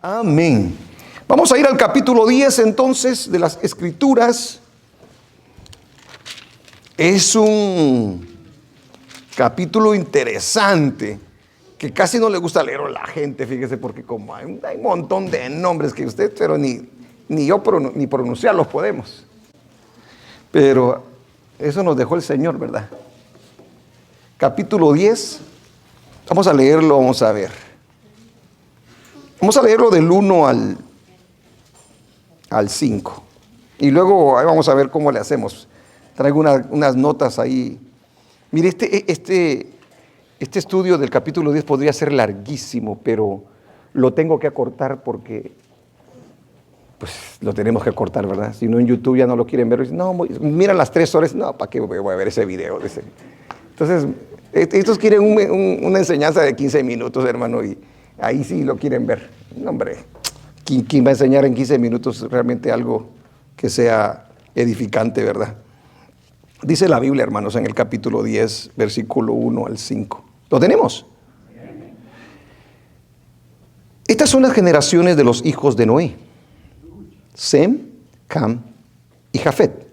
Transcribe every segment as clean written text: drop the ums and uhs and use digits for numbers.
Amén. Vamos a ir al capítulo 10 entonces de las Escrituras. Es un capítulo interesante que casi no le gusta leer a la gente, fíjese, porque como hay un montón de nombres que usted, pero ni yo ni pronunciarlos podemos. Pero eso nos dejó el Señor, ¿verdad? Capítulo 10, vamos a leerlo, vamos a ver. Vamos a leerlo del 1 al 5. Y luego ahí vamos a ver cómo le hacemos. Traigo unas notas ahí. Mire, este estudio del capítulo 10 podría ser larguísimo, pero lo tengo que acortar porque, pues, lo tenemos que acortar, ¿verdad? Si no, en YouTube ya no lo quieren ver. No, mira las 3 horas. No, ¿para qué voy a ver ese video? Entonces, estos quieren una enseñanza de 15 minutos, hermano, y ahí sí lo quieren ver. No, hombre, ¿quién va a enseñar en 15 minutos realmente algo que sea edificante, verdad? Dice la Biblia, hermanos, en el capítulo 10, versículo 1 al 5. ¿Lo tenemos? Estas son las generaciones de los hijos de Noé: Sem, Cam y Jafet,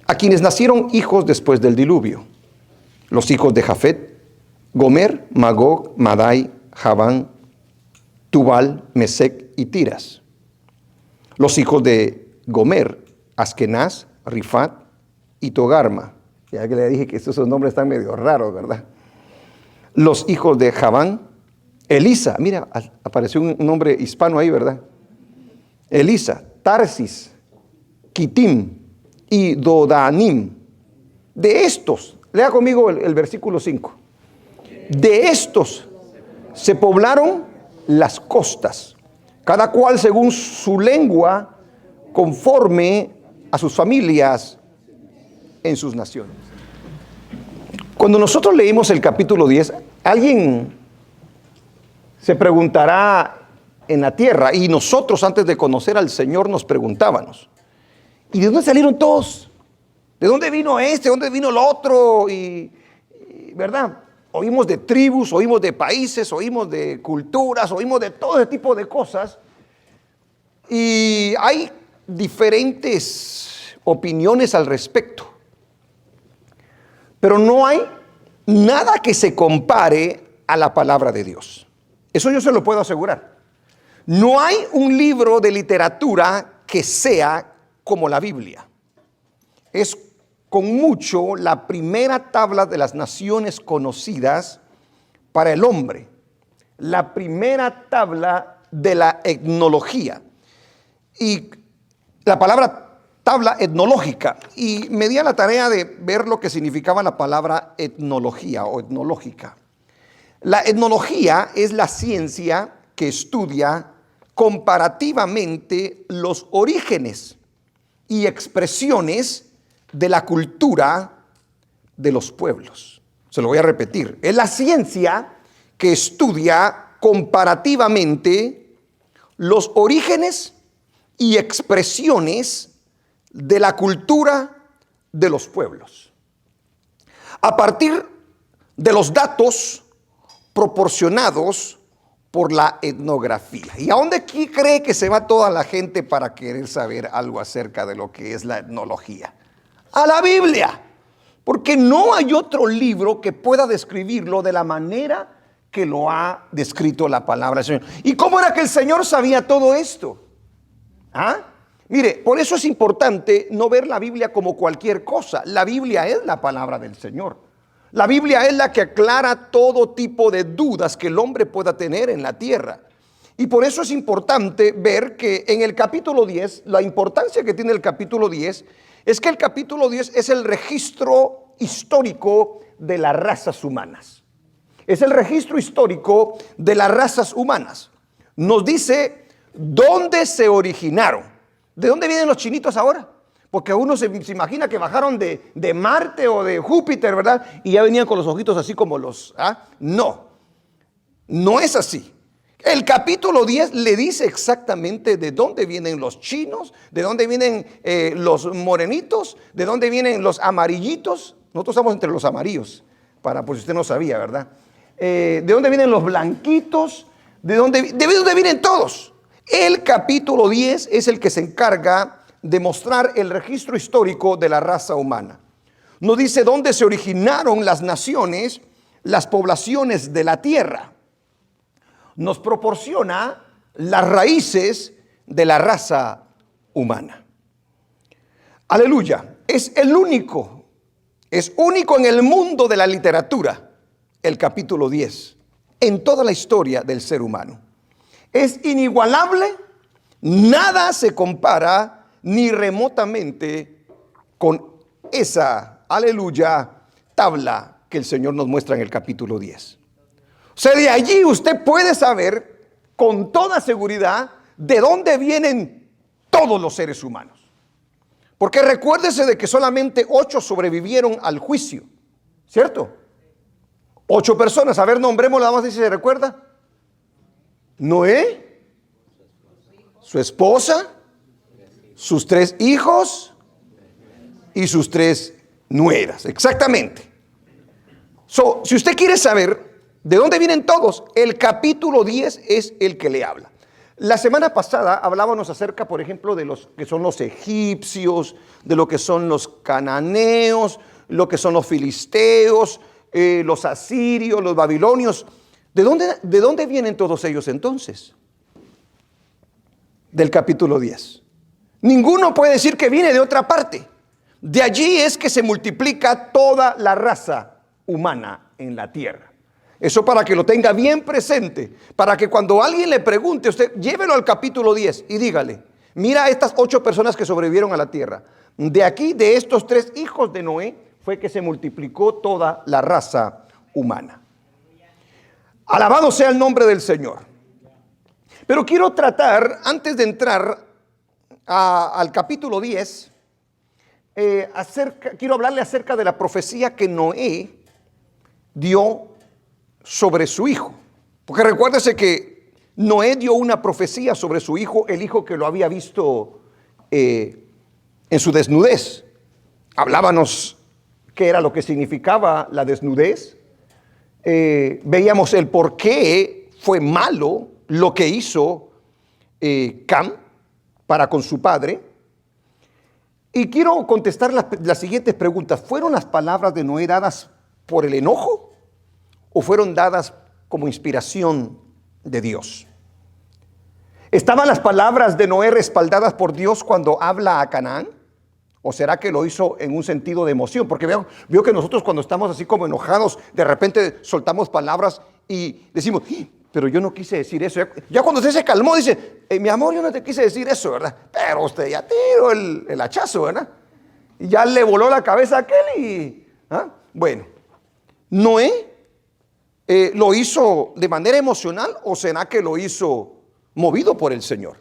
a quienes nacieron hijos después del diluvio. Los hijos de Jafet: Gomer, Magog, Madai, Javán, Tubal, Mesec y Tiras. Los hijos de Gomer: Askenaz, Rifat y Togarma. Ya que le dije que estos nombres están medio raros, ¿verdad? Los hijos de Javán: Elisa. Mira, apareció un nombre hispano ahí, ¿verdad? Elisa, Tarsis, Kitim y Dodanim. De estos, lea conmigo el versículo 5. De estos se poblaron las costas, cada cual según su lengua, conforme a sus familias en sus naciones. Cuando nosotros leímos el capítulo 10, alguien se preguntará en la tierra, y nosotros antes de conocer al Señor nos preguntábamos: ¿y de dónde salieron todos? ¿De dónde vino este? ¿De dónde vino el otro? Y ¿verdad? Oímos de tribus, oímos de países, oímos de culturas, oímos de todo ese tipo de cosas. Y hay diferentes opiniones al respecto. Pero no hay nada que se compare a la palabra de Dios. Eso yo se lo puedo asegurar. No hay un libro de literatura que sea como la Biblia. Es con mucho la primera tabla de las naciones conocidas para el hombre. La primera tabla de la etnología. Y la palabra tabla etnológica, y me di a la tarea de ver lo que significaba la palabra etnología o etnológica. La etnología es la ciencia que estudia comparativamente los orígenes y expresiones de la cultura de los pueblos. Se lo voy a repetir. Es la ciencia que estudia comparativamente los orígenes y expresiones de la cultura de los pueblos, a partir de los datos proporcionados por la etnografía. ¿Y a dónde aquí cree que se va toda la gente para querer saber algo acerca de lo que es la etnología? A la Biblia, porque no hay otro libro que pueda describirlo de la manera que lo ha descrito la palabra del Señor. ¿Y cómo era que el Señor sabía todo esto? Mire, por eso es importante no ver la Biblia como cualquier cosa. La Biblia es la palabra del Señor. La Biblia es la que aclara todo tipo de dudas que el hombre pueda tener en la tierra. Y por eso es importante ver que en el capítulo 10, la importancia que tiene el capítulo 10, es que el capítulo 10 es el registro histórico de las razas humanas. Es el registro histórico de las razas humanas. Nos dice dónde se originaron. ¿De dónde vienen los chinitos ahora? Porque uno se imagina que bajaron de Marte o de Júpiter, ¿verdad? Y ya venían con los ojitos así como los... No es así. El capítulo 10 le dice exactamente de dónde vienen los chinos, de dónde vienen los morenitos, de dónde vienen los amarillitos. Nosotros estamos entre los amarillos, por si usted no sabía, ¿verdad? De dónde vienen los blanquitos, de dónde vienen todos. El capítulo 10 es el que se encarga de mostrar el registro histórico de la raza humana. Nos dice dónde se originaron las naciones, las poblaciones de la tierra. Nos proporciona las raíces de la raza humana. Aleluya. Es único en el mundo de la literatura, el capítulo 10, en toda la historia del ser humano. Es inigualable, nada se compara ni remotamente con esa, aleluya, tabla que el Señor nos muestra en el capítulo 10. O sea, de allí usted puede saber con toda seguridad de dónde vienen todos los seres humanos. Porque recuérdese de que solamente 8 sobrevivieron al juicio, ¿cierto? 8 personas, a ver, nombrémosla más si se recuerda. Noé, su esposa, sus 3 hijos y sus 3 nueras, exactamente. Si usted quiere saber de dónde vienen todos, el capítulo 10 es el que le habla. La semana pasada hablábamos acerca, por ejemplo, de los que son los egipcios, de lo que son los cananeos, lo que son los filisteos, los asirios, los babilonios. ¿De dónde vienen todos ellos entonces? Del capítulo 10. Ninguno puede decir que viene de otra parte. De allí es que se multiplica toda la raza humana en la tierra. Eso para que lo tenga bien presente, para que cuando alguien le pregunte, usted llévelo al capítulo 10 y dígale, mira a estas 8 personas que sobrevivieron a la tierra. De aquí, de estos 3 hijos de Noé, fue que se multiplicó toda la raza humana. Alabado sea el nombre del Señor. Pero quiero tratar, antes de entrar al capítulo 10, quiero hablarle acerca de la profecía que Noé dio sobre su hijo. Porque recuérdese que Noé dio una profecía sobre su hijo, el hijo que lo había visto en su desnudez. Hablábamos qué era lo que significaba la desnudez. Veíamos el por qué fue malo lo que hizo Cam para con su padre. Y quiero contestar las siguientes preguntas. ¿Fueron las palabras de Noé dadas por el enojo o fueron dadas como inspiración de Dios? ¿Estaban las palabras de Noé respaldadas por Dios cuando habla a Canaán? ¿O será que lo hizo en un sentido de emoción? Porque veo que nosotros cuando estamos así como enojados, de repente soltamos palabras y decimos, pero yo no quise decir eso. Ya cuando usted se calmó, dice, mi amor, yo no te quise decir eso, ¿verdad? Pero usted ya tiró el hachazo, ¿verdad? Y ya le voló la cabeza a aquel y... Bueno, Noé ¿lo hizo de manera emocional o será que lo hizo movido por el Señor?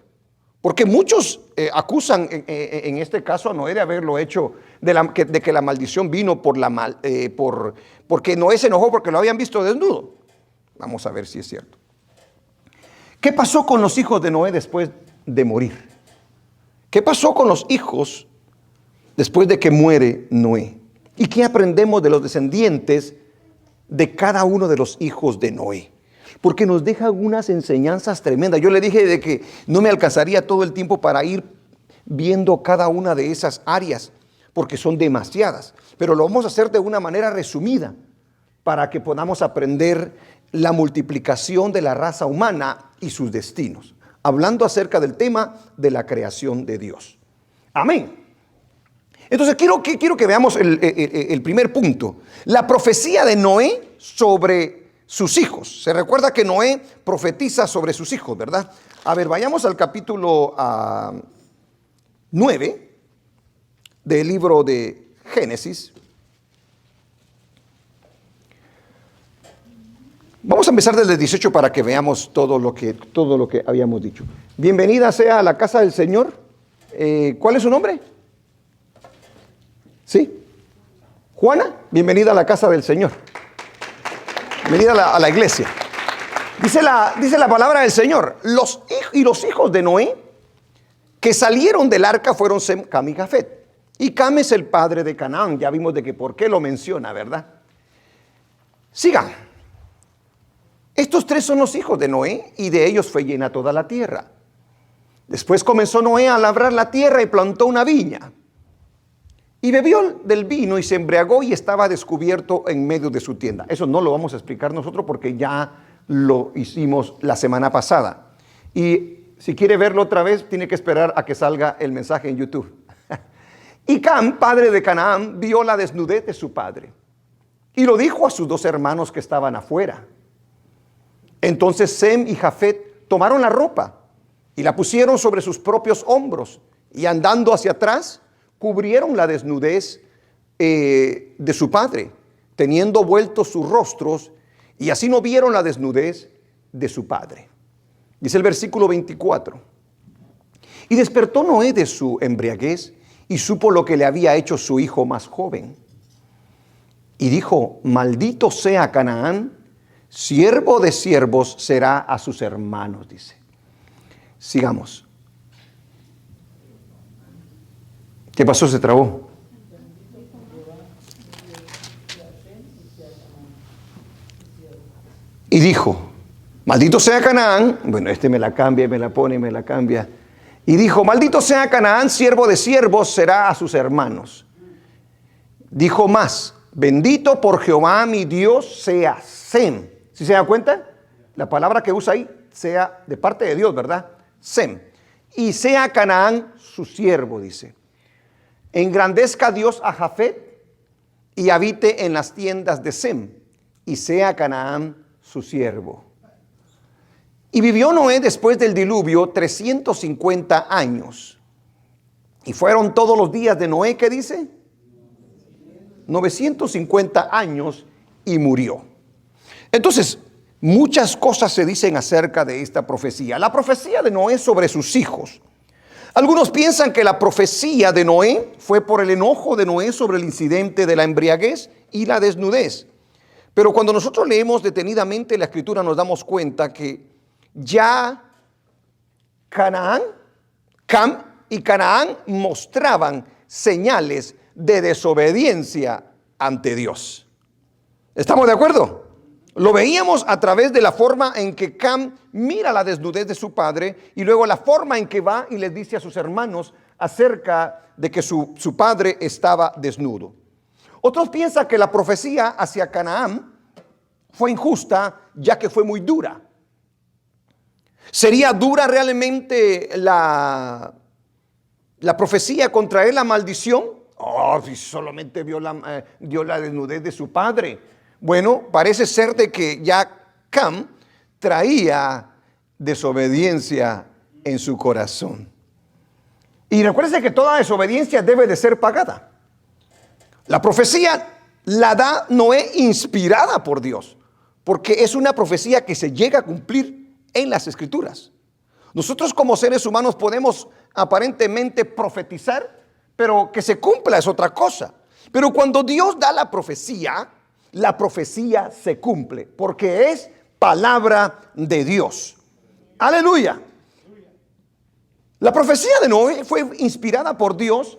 Porque muchos acusan en este caso a Noé de haberlo hecho, de que la maldición vino porque Noé se enojó porque lo habían visto desnudo. Vamos a ver si es cierto. ¿Qué pasó con los hijos de Noé después de morir? ¿Qué pasó con los hijos después de que muere Noé? ¿Y qué aprendemos de los descendientes de cada uno de los hijos de Noé? Porque nos deja unas enseñanzas tremendas. Yo le dije de que no me alcanzaría todo el tiempo para ir viendo cada una de esas áreas, porque son demasiadas. Pero lo vamos a hacer de una manera resumida, para que podamos aprender la multiplicación de la raza humana y sus destinos, hablando acerca del tema de la creación de Dios. Amén. Entonces quiero que veamos el primer punto. La profecía de Noé sobre sus hijos. Se recuerda que Noé profetiza sobre sus hijos, ¿verdad? A ver, vayamos al capítulo 9 del libro de Génesis. Vamos a empezar desde el 18 para que veamos todo lo que habíamos dicho. Bienvenida sea a la casa del Señor. ¿Cuál es su nombre? ¿Sí? Juana, bienvenida a la casa del Señor. Bienvenida a la iglesia. Dice la palabra del Señor. Los hijos de Noé que salieron del arca fueron Sem, Cam y Jafet. Y Cam es el padre de Canaán. Ya vimos de que por qué lo menciona, ¿verdad? Sigan. Estos 3 son los hijos de Noé y de ellos fue llena toda la tierra. Después comenzó Noé a labrar la tierra y plantó una viña. Y bebió del vino y se embriagó y estaba descubierto en medio de su tienda. Eso no lo vamos a explicar nosotros porque ya lo hicimos la semana pasada. Y si quiere verlo otra vez, tiene que esperar a que salga el mensaje en YouTube. Y Cam, padre de Canaán, vio la desnudez de su padre y lo dijo a sus dos hermanos que estaban afuera. Entonces Sem y Jafet tomaron la ropa y la pusieron sobre sus propios hombros y andando hacia atrás, cubrieron la desnudez de su padre, teniendo vueltos sus rostros, y así no vieron la desnudez de su padre. Dice el versículo 24. Y despertó Noé de su embriaguez y supo lo que le había hecho su hijo más joven. Y dijo: maldito sea Canaán, siervo de siervos será a sus hermanos, dice. Sigamos. ¿Qué pasó? Se trabó. Y dijo: maldito sea Canaán. Bueno, me la cambia, me la pone, me la cambia. Y dijo: maldito sea Canaán, siervo de siervos será a sus hermanos. Dijo más: bendito por Jehová mi Dios sea Sem. ¿Sí se da cuenta? La palabra que usa ahí, sea de parte de Dios, ¿verdad? Sem. Y sea Canaán su siervo, dice. Engrandezca Dios a Jafet y habite en las tiendas de Sem, y sea Canaán su siervo. Y vivió Noé después del diluvio 350 años. Y fueron todos los días de Noé, ¿qué dice? 950 años, y murió. Entonces, muchas cosas se dicen acerca de esta profecía. La profecía de Noé sobre sus hijos. Algunos piensan que la profecía de Noé fue por el enojo de Noé sobre el incidente de la embriaguez y la desnudez. Pero cuando nosotros leemos detenidamente la escritura nos damos cuenta que ya Cam y Canaán mostraban señales de desobediencia ante Dios. ¿Estamos de acuerdo? Lo veíamos a través de la forma en que Cam mira la desnudez de su padre y luego la forma en que va y les dice a sus hermanos acerca de que su padre estaba desnudo. Otros piensan que la profecía hacia Canaán fue injusta, ya que fue muy dura. ¿Sería dura realmente la profecía contra él, la maldición? Oh, si solamente vio la desnudez de su padre. Bueno, parece ser de que ya Cam traía desobediencia en su corazón. Y recuérdense que toda desobediencia debe de ser pagada. La profecía la da Noé inspirada por Dios, porque es una profecía que se llega a cumplir en las Escrituras. Nosotros como seres humanos podemos aparentemente profetizar, pero que se cumpla es otra cosa. Pero cuando Dios da la profecía se cumple, porque es palabra de Dios. Aleluya. La profecía de Noé fue inspirada por Dios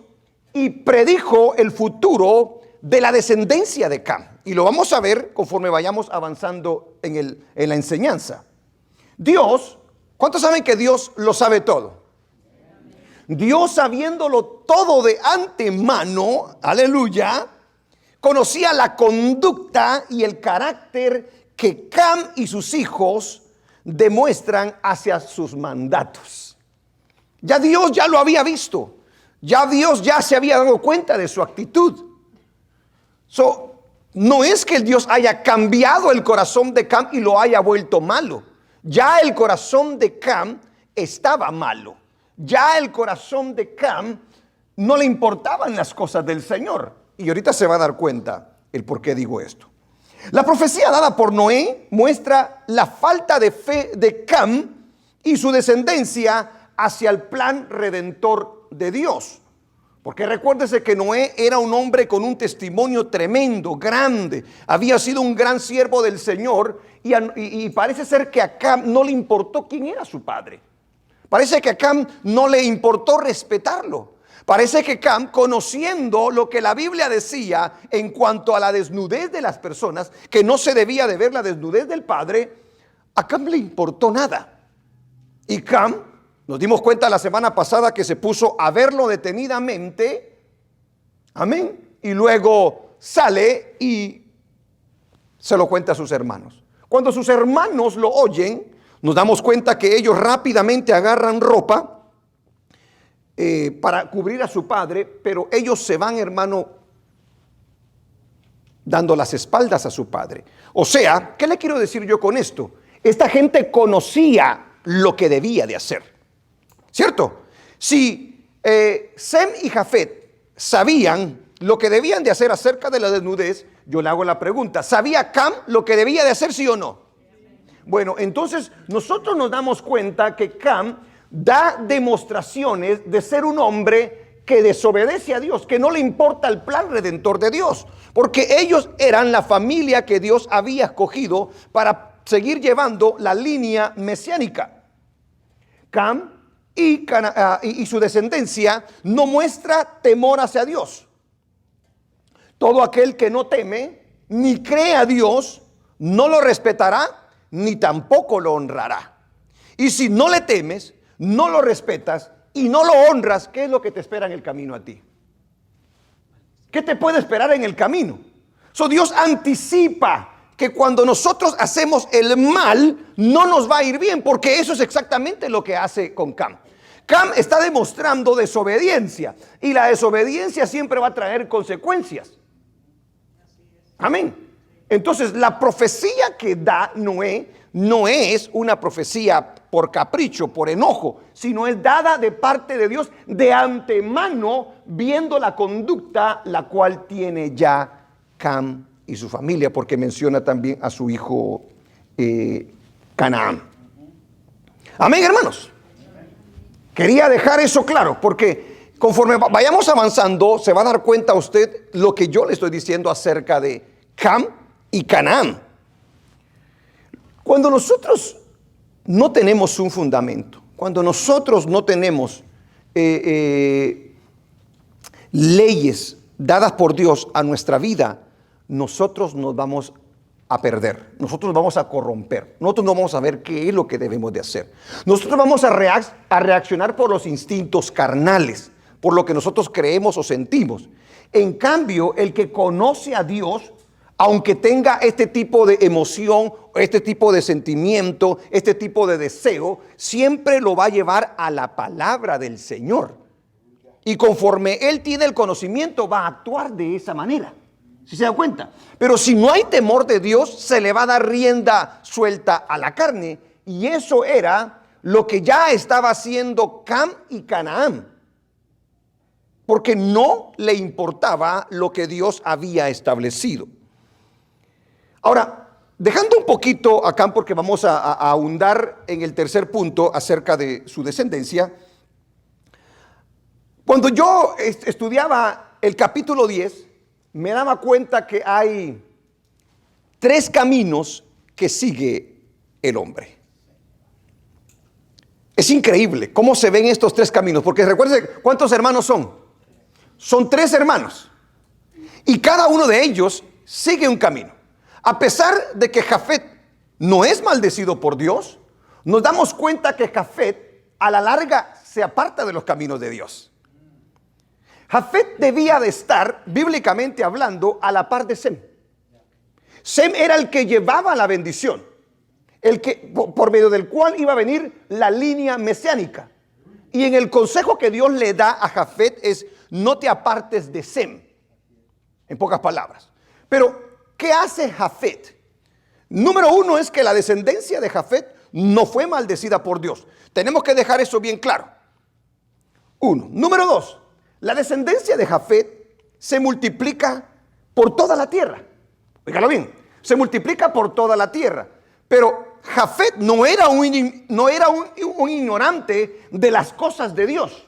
y predijo el futuro de la descendencia de Cam. Y lo vamos a ver conforme vayamos avanzando en la enseñanza. Dios, ¿cuántos saben que Dios lo sabe todo? Dios, sabiéndolo todo de antemano, aleluya, conocía la conducta y el carácter que Cam y sus hijos demuestran hacia sus mandatos. Ya Dios ya lo había visto. Ya Dios ya se había dado cuenta de su actitud. No es que el Dios haya cambiado el corazón de Cam y lo haya vuelto malo. Ya el corazón de Cam estaba malo. Ya el corazón de Cam no le importaban las cosas del Señor. Y ahorita se va a dar cuenta el por qué digo esto. La profecía dada por Noé muestra la falta de fe de Cam y su descendencia hacia el plan redentor de Dios. Porque recuérdese que Noé era un hombre con un testimonio tremendo, grande. Había sido un gran siervo del Señor y parece ser que a Cam no le importó quién era su padre. Parece que a Cam no le importó respetarlo. Parece que Cam, conociendo lo que la Biblia decía en cuanto a la desnudez de las personas, que no se debía de ver la desnudez del padre, a Cam le importó nada. Y Cam Nos dimos cuenta la semana pasada que se puso a verlo detenidamente. Amén. Y luego sale y se lo cuenta a sus hermanos. Cuando sus hermanos lo oyen, nos damos cuenta que ellos rápidamente agarran ropa para cubrir a su padre, pero ellos se van, hermano, dando las espaldas a su padre. O sea, ¿qué le quiero decir yo con esto? Esta gente conocía lo que debía de hacer, ¿cierto? Si Sem y Jafet sabían lo que debían de hacer acerca de la desnudez, yo le hago la pregunta, ¿sabía Cam lo que debía de hacer, sí o no? Bueno, entonces nosotros nos damos cuenta que Cam da demostraciones de ser un hombre que desobedece a Dios, que no le importa el plan redentor de Dios, porque ellos eran la familia que Dios había escogido para seguir llevando la línea mesiánica. Cam y su descendencia no muestra temor hacia Dios. Todo aquel que no teme ni cree a Dios no lo respetará ni tampoco lo honrará. Y si no le temes, no lo respetas y no lo honras, ¿qué es lo que te espera en el camino a ti? ¿Qué te puede esperar en el camino? Dios anticipa que cuando nosotros hacemos el mal, no nos va a ir bien, porque eso es exactamente lo que hace con Cam. Cam está demostrando desobediencia, y la desobediencia siempre va a traer consecuencias. Amén. Entonces, la profecía que da Noé no es una profecía por capricho, por enojo, sino es dada de parte de Dios de antemano, viendo la conducta la cual tiene ya Cam y su familia, porque menciona también a su hijo Canaán. Amén, hermanos. Quería dejar eso claro, porque conforme vayamos avanzando, se va a dar cuenta usted lo que yo le estoy diciendo acerca de Cam y Canaán. Cuando nosotros no tenemos un fundamento, cuando nosotros no tenemos leyes dadas por Dios a nuestra vida, nosotros nos vamos a perder, nosotros nos vamos a corromper, nosotros no vamos a ver qué es lo que debemos de hacer. Nosotros vamos a reaccionar por los instintos carnales, por lo que nosotros creemos o sentimos. En cambio, el que conoce a Dios, aunque tenga este tipo de emoción, este tipo de sentimiento, este tipo de deseo, siempre lo va a llevar a la palabra del Señor. Y conforme él tiene el conocimiento, va a actuar de esa manera. ¿Sí se da cuenta? Pero si no hay temor de Dios, se le va a dar rienda suelta a la carne. Y eso era lo que ya estaba haciendo Cam y Canaán. Porque no le importaba lo que Dios había establecido. Ahora, dejando un poquito a Cam, porque vamos a ahondar en el tercer punto acerca de su descendencia. Cuando yo estudiaba el capítulo 10, me daba cuenta que hay 3 caminos que sigue el hombre. Es increíble cómo se ven estos 3 caminos, porque recuerden cuántos hermanos son. Son 3 hermanos y cada uno de ellos sigue un camino. A pesar de que Jafet no es maldecido por Dios, nos damos cuenta que Jafet a la larga se aparta de los caminos de Dios. Jafet debía de estar, bíblicamente hablando, a la par de Sem. Sem era el que llevaba la bendición, el que por medio del cual iba a venir la línea mesiánica. Y en el consejo que Dios le da a Jafet es: no te apartes de Sem, en pocas palabras. Pero ¿qué hace Jafet? Número 1 es que la descendencia de Jafet no fue maldecida por Dios. Tenemos que dejar eso bien claro. 1. Número 2, la descendencia de Jafet se multiplica por toda la tierra. Oígalo bien, se multiplica por toda la tierra. Pero Jafet no era un ignorante de las cosas de Dios,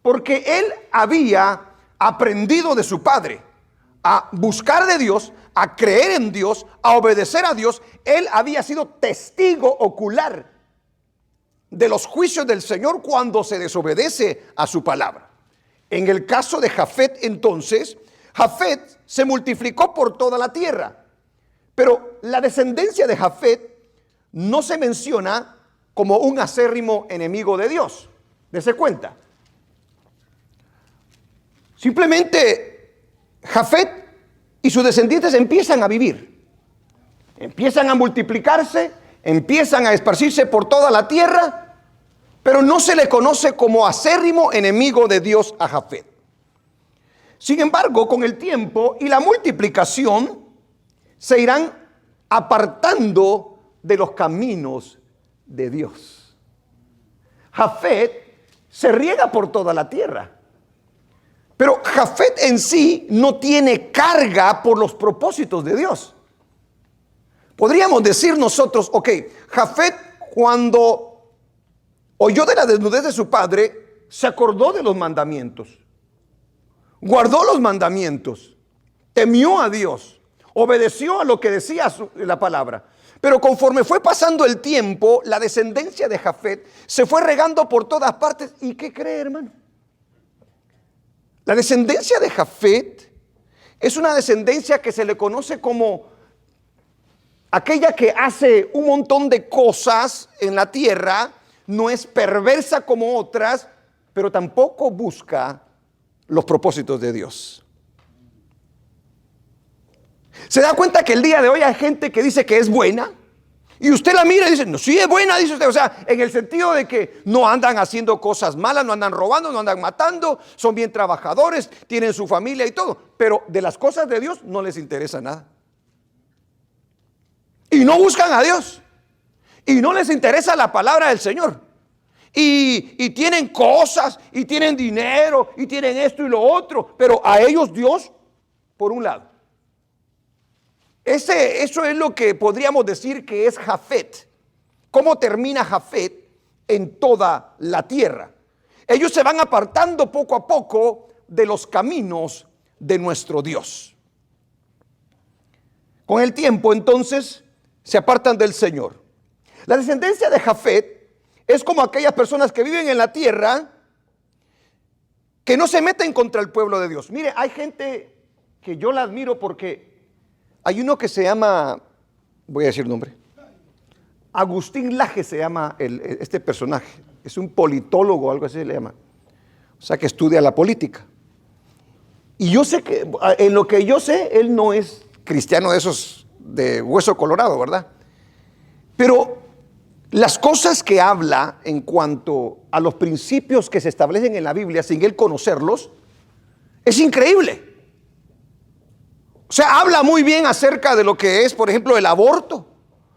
porque él había aprendido de su padre a buscar de Dios, a creer en Dios, a obedecer a Dios. Él había sido testigo ocular de los juicios del Señor cuando se desobedece a su palabra. En el caso de Jafet, entonces, Jafet se multiplicó por toda la tierra, pero la descendencia de Jafet no se menciona como un acérrimo enemigo de Dios. Dese cuenta. Simplemente Jafet y sus descendientes empiezan a vivir, empiezan a multiplicarse, empiezan a esparcirse por toda la tierra, pero no se le conoce como acérrimo enemigo de Dios a Jafet. Sin embargo, con el tiempo y la multiplicación, se irán apartando de los caminos de Dios. Jafet se riega por toda la tierra, pero Jafet en sí no tiene carga por los propósitos de Dios. Podríamos decir nosotros, ok, Jafet cuando oyó de la desnudez de su padre, se acordó de los mandamientos, guardó los mandamientos, temió a Dios, obedeció a lo que decía la palabra. Pero conforme fue pasando el tiempo, la descendencia de Jafet se fue regando por todas partes. ¿Y qué cree, hermano? La descendencia de Jafet es una descendencia que se le conoce como aquella que hace un montón de cosas en la tierra, no es perversa como otras, pero tampoco busca los propósitos de Dios. ¿Se da cuenta que el día de hoy hay gente que dice que es buena? Y usted la mira y dice, no, sí es buena, dice usted. O sea, en el sentido de que no andan haciendo cosas malas, no andan robando, no andan matando, son bien trabajadores, tienen su familia y todo. Pero de las cosas de Dios no les interesa nada. Y no buscan a Dios. Y no les interesa la palabra del Señor. Y tienen cosas, y tienen dinero, y tienen esto y lo otro. Pero a ellos Dios, por un lado. Eso es lo que podríamos decir que es Jafet. ¿Cómo termina Jafet en toda la tierra? Ellos se van apartando poco a poco de los caminos de nuestro Dios. Con el tiempo, entonces, se apartan del Señor. La descendencia de Jafet es como aquellas personas que viven en la tierra que no se meten contra el pueblo de Dios. Mire, hay gente que yo la admiro porque hay uno que se llama, voy a decir el nombre, Agustín Laje se llama este personaje. Es un politólogo, algo así se le llama. O sea, que estudia la política. Y yo sé que, en lo que yo sé, él no es cristiano de esos de hueso colorado, ¿verdad? Pero las cosas que habla en cuanto a los principios que se establecen en la Biblia sin él conocerlos, es increíble. O sea, habla muy bien acerca de lo que es, por ejemplo, el aborto,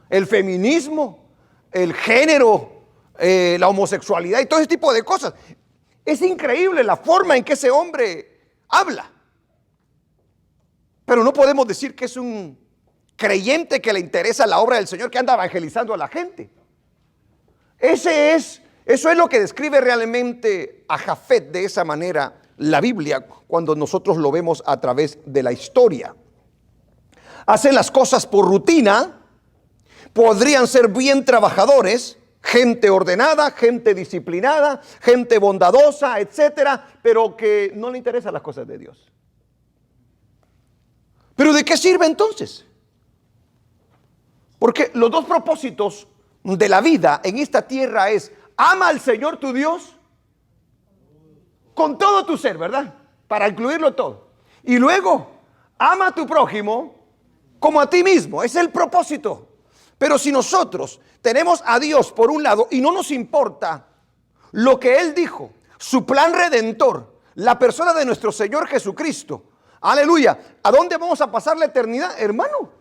el feminismo, el género, la homosexualidad y todo ese tipo de cosas. Es increíble la forma en que ese hombre habla. Pero no podemos decir que es un creyente que le interesa la obra del Señor, que anda evangelizando a la gente. Eso es lo que describe realmente a Jafet de esa manera la Biblia cuando nosotros lo vemos a través de la historia. Hacen las cosas por rutina, podrían ser bien trabajadores, gente ordenada, gente disciplinada, gente bondadosa, etcétera, pero que no le interesan las cosas de Dios. ¿Pero de qué sirve entonces? Porque los dos propósitos de la vida en esta tierra es: ama al Señor tu Dios con todo tu ser, ¿verdad? Para incluirlo todo. Y luego, ama a tu prójimo como a ti mismo. Ese es el propósito. Pero si nosotros tenemos a Dios por un lado y no nos importa lo que Él dijo, su plan redentor, la persona de nuestro Señor Jesucristo, aleluya, ¿a dónde vamos a pasar la eternidad, hermano?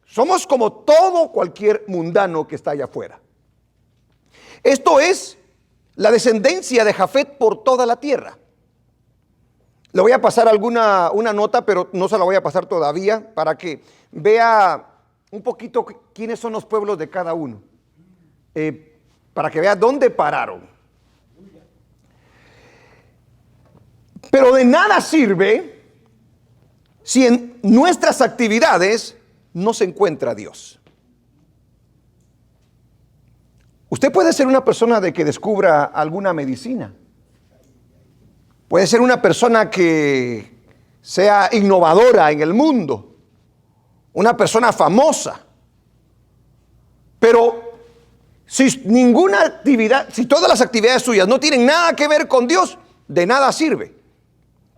Somos como todo cualquier mundano que está allá afuera. Esto es la descendencia de Jafet por toda la tierra. Le voy a pasar una nota, pero no se la voy a pasar todavía, para que vea un poquito quiénes son los pueblos de cada uno. Para que vea dónde pararon. Pero de nada sirve si en nuestras actividades no se encuentra Dios. Usted puede ser una persona de que descubra alguna medicina. Puede ser una persona que sea innovadora en el mundo. Una persona famosa. Pero Si ninguna actividad, si todas las actividades suyas no tienen nada que ver con Dios, de nada sirve.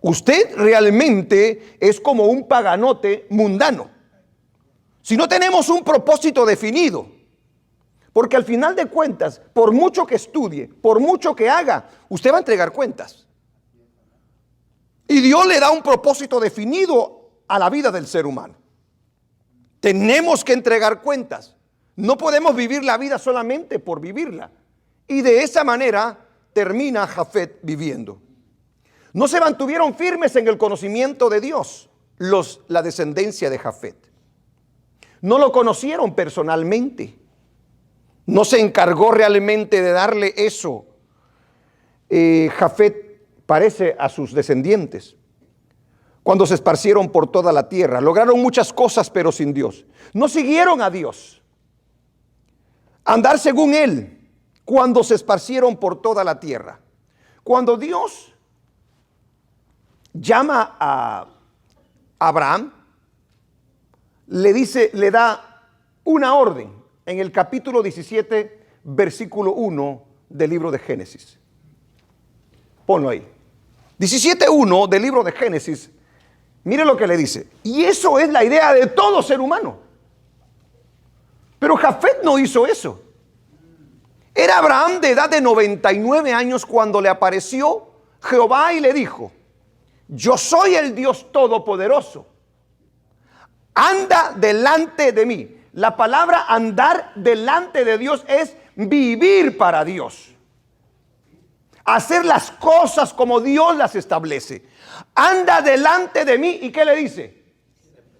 Usted realmente es como un paganote mundano. Si no tenemos un propósito definido, porque al final de cuentas, por mucho que estudie, por mucho que haga, usted va a entregar cuentas. Y Dios le da un propósito definido a la vida del ser humano. Tenemos que entregar cuentas. No podemos vivir la vida solamente por vivirla. Y de esa manera termina Jafet viviendo. No se mantuvieron firmes en el conocimiento de Dios, la descendencia de Jafet. No lo conocieron personalmente. No se encargó realmente de darle eso. Jafet parece a sus descendientes. Cuando se esparcieron por toda la tierra, lograron muchas cosas, pero sin Dios. No siguieron a Dios. Andar según Él, cuando se esparcieron por toda la tierra. Cuando Dios llama a Abraham, le da una orden en el capítulo 17, versículo 1 del libro de Génesis. Ponlo ahí. 17:1 del libro de Génesis. Mire lo que le dice. Y eso es la idea de todo ser humano. Pero Jafet no hizo eso. Era Abraham de edad de 99 años cuando le apareció Jehová y le dijo: yo soy el Dios Todopoderoso. Anda delante de mí. La palabra andar delante de Dios es vivir para Dios. Hacer las cosas como Dios las establece. Anda delante de mí. ¿Y qué le dice?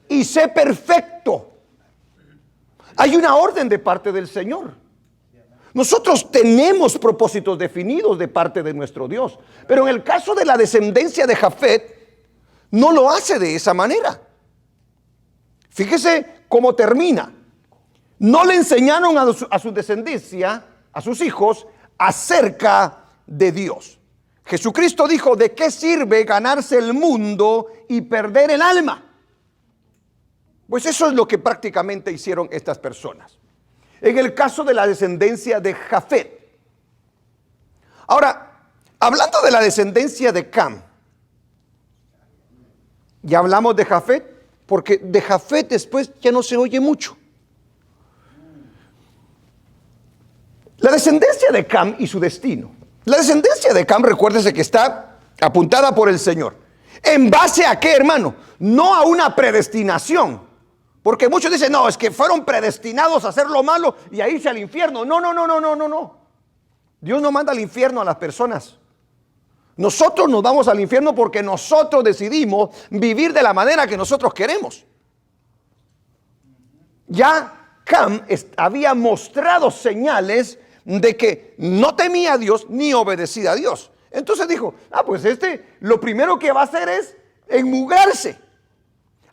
Y sé perfecto. Hay una orden de parte del Señor. Nosotros tenemos propósitos definidos de parte de nuestro Dios. Pero en el caso de la descendencia de Jafet, no lo hace de esa manera. Fíjese cómo termina. No le enseñaron a su descendencia, a sus hijos, acerca de Dios. Jesucristo dijo: ¿de qué sirve ganarse el mundo y perder el alma? Pues eso es lo que prácticamente hicieron estas personas. En el caso de la descendencia de Jafet. Ahora, hablando de la descendencia de Cam, ya hablamos de Jafet, porque de Jafet después ya no se oye mucho. La descendencia de Cam y su destino. La descendencia de Cam, recuérdese que está apuntada por el Señor. ¿En base a qué, hermano? No a una predestinación. Porque muchos dicen: no, es que fueron predestinados a hacer lo malo y a irse al infierno. No. Dios no manda al infierno a las personas. Nosotros nos vamos al infierno porque nosotros decidimos vivir de la manera que nosotros queremos. Ya Cam había mostrado señales de que no temía a Dios ni obedecía a Dios. Entonces dijo: pues lo primero que va a hacer es enmugrarse,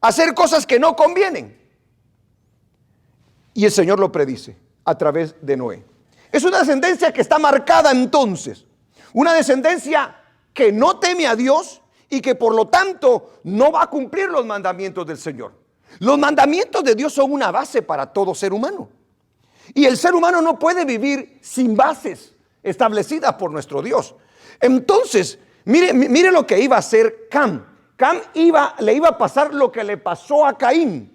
hacer cosas que no convienen. Y el Señor lo predice a través de Noé. Es una descendencia que está marcada entonces. Una descendencia que no teme a Dios y que por lo tanto no va a cumplir los mandamientos del Señor. Los mandamientos de Dios son una base para todo ser humano. Y el ser humano no puede vivir sin bases establecidas por nuestro Dios. Entonces, mire lo que iba a hacer Cam. Cam le iba a pasar lo que le pasó a Caín.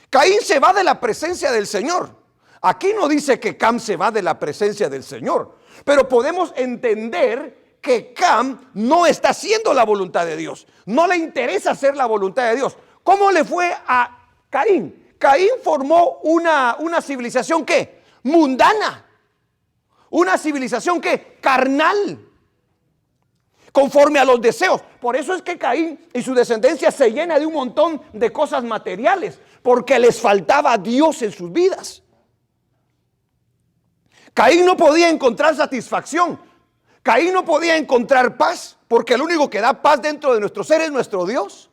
Caín se va de la presencia del Señor. Aquí no dice que Cam se va de la presencia del Señor, pero podemos entender que Cam no está haciendo la voluntad de Dios. No le interesa hacer la voluntad de Dios. ¿Cómo le fue a Caín? Caín formó una civilización ¿qué? Mundana. Una civilización ¿qué? Carnal. Conforme a los deseos. Por eso es que Caín y su descendencia se llena de un montón de cosas materiales, porque les faltaba Dios en sus vidas. Caín no podía encontrar satisfacción. Caín no podía encontrar paz, porque el único que da paz dentro de nuestro ser es nuestro Dios.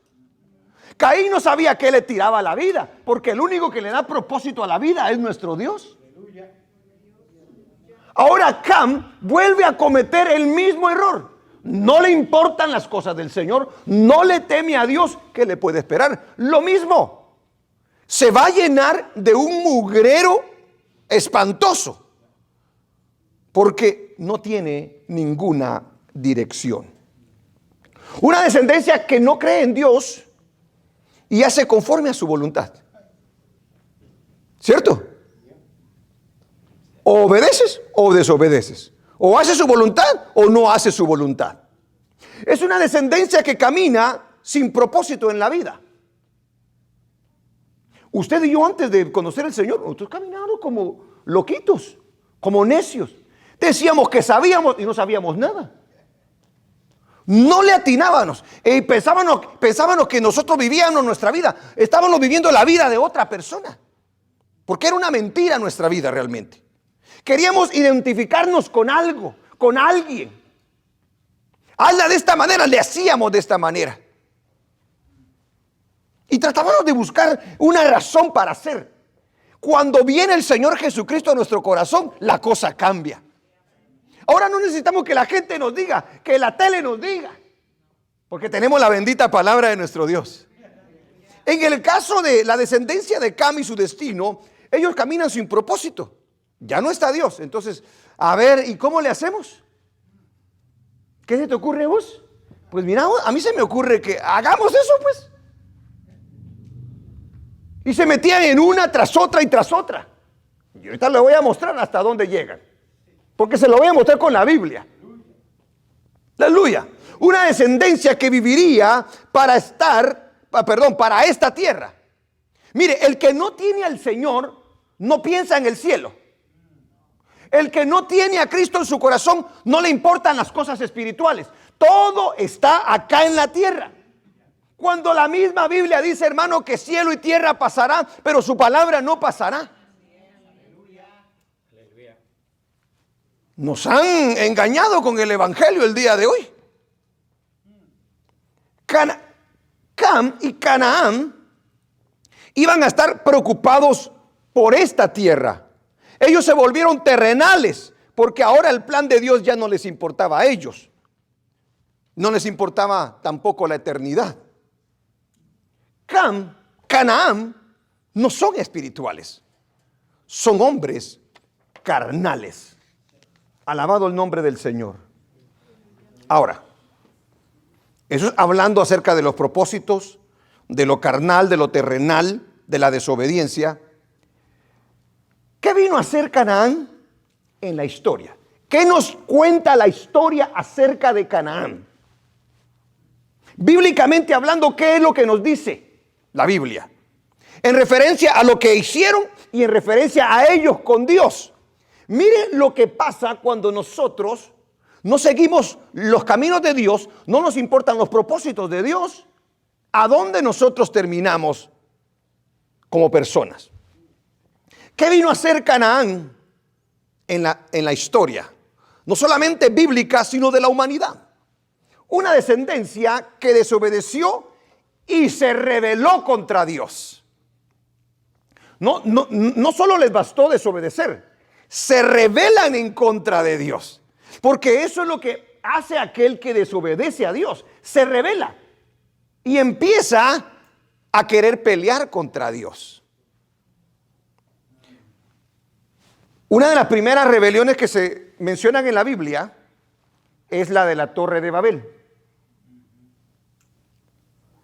Caín no sabía qué le tiraba a la vida, porque el único que le da propósito a la vida es nuestro Dios. Ahora Cam vuelve a cometer el mismo error. No le importan las cosas del Señor, no le teme a Dios. ¿Qué le puede esperar? Lo mismo. Se va a llenar de un mugrero espantoso, porque no tiene ninguna dirección. Una descendencia que no cree en Dios y hace conforme a su voluntad. ¿Cierto? O obedeces o desobedeces. O hace su voluntad o no hace su voluntad. Es una descendencia que camina sin propósito en la vida. Usted y yo, antes de conocer al Señor, nosotros caminamos como loquitos, como necios. Decíamos que sabíamos y no sabíamos nada. No le atinábamos. Y pensábamos que nosotros vivíamos nuestra vida. Estábamos viviendo la vida de otra persona. Porque era una mentira nuestra vida realmente. Queríamos identificarnos con algo, con alguien. Hazla de esta manera, le hacíamos de esta manera. Y tratábamos de buscar una razón para hacer. Cuando viene el Señor Jesucristo a nuestro corazón, la cosa cambia. Ahora no necesitamos que la gente nos diga, que la tele nos diga, porque tenemos la bendita palabra de nuestro Dios. En el caso de la descendencia de Cam y su destino, ellos caminan sin propósito. Ya no está Dios. Entonces, a ver, ¿y cómo le hacemos? ¿Qué se te ocurre a vos? Pues mira, a mí se me ocurre que hagamos eso, pues. Y se metían en una tras otra y tras otra. Y ahorita le voy a mostrar hasta dónde llegan. Porque se lo voy a mostrar con la Biblia. Aleluya. Una descendencia que viviría para esta tierra. Mire, el que no tiene al Señor no piensa en el cielo. El que no tiene a Cristo en su corazón no le importan las cosas espirituales. Todo está acá en la tierra. Cuando la misma Biblia dice, hermano, que cielo y tierra pasará, pero su palabra no pasará. Nos han engañado con el evangelio el día de hoy. Cam y Canaán iban a estar preocupados por esta tierra. Ellos se volvieron terrenales porque ahora el plan de Dios ya no les importaba a ellos. No les importaba tampoco la eternidad. Canaán no son espirituales, son hombres carnales. Alabado el nombre del Señor. Ahora, eso es hablando acerca de los propósitos, de lo carnal, de lo terrenal, de la desobediencia. ¿Qué vino a hacer Canaán en la historia? ¿Qué nos cuenta la historia acerca de Canaán? Bíblicamente hablando, ¿qué es lo que nos dice la Biblia? En referencia a lo que hicieron y en referencia a ellos con Dios. Miren lo que pasa cuando nosotros no seguimos los caminos de Dios, no nos importan los propósitos de Dios, ¿a dónde nosotros terminamos como personas? ¿Qué vino a hacer Canaán en la historia? No solamente bíblica, sino de la humanidad. Una descendencia que desobedeció y se rebeló contra Dios. No solo les bastó desobedecer, se rebelan en contra de Dios. Porque eso es lo que hace aquel que desobedece a Dios. Se rebela y empieza a querer pelear contra Dios. Una de las primeras rebeliones que se mencionan en la Biblia es la de la Torre de Babel.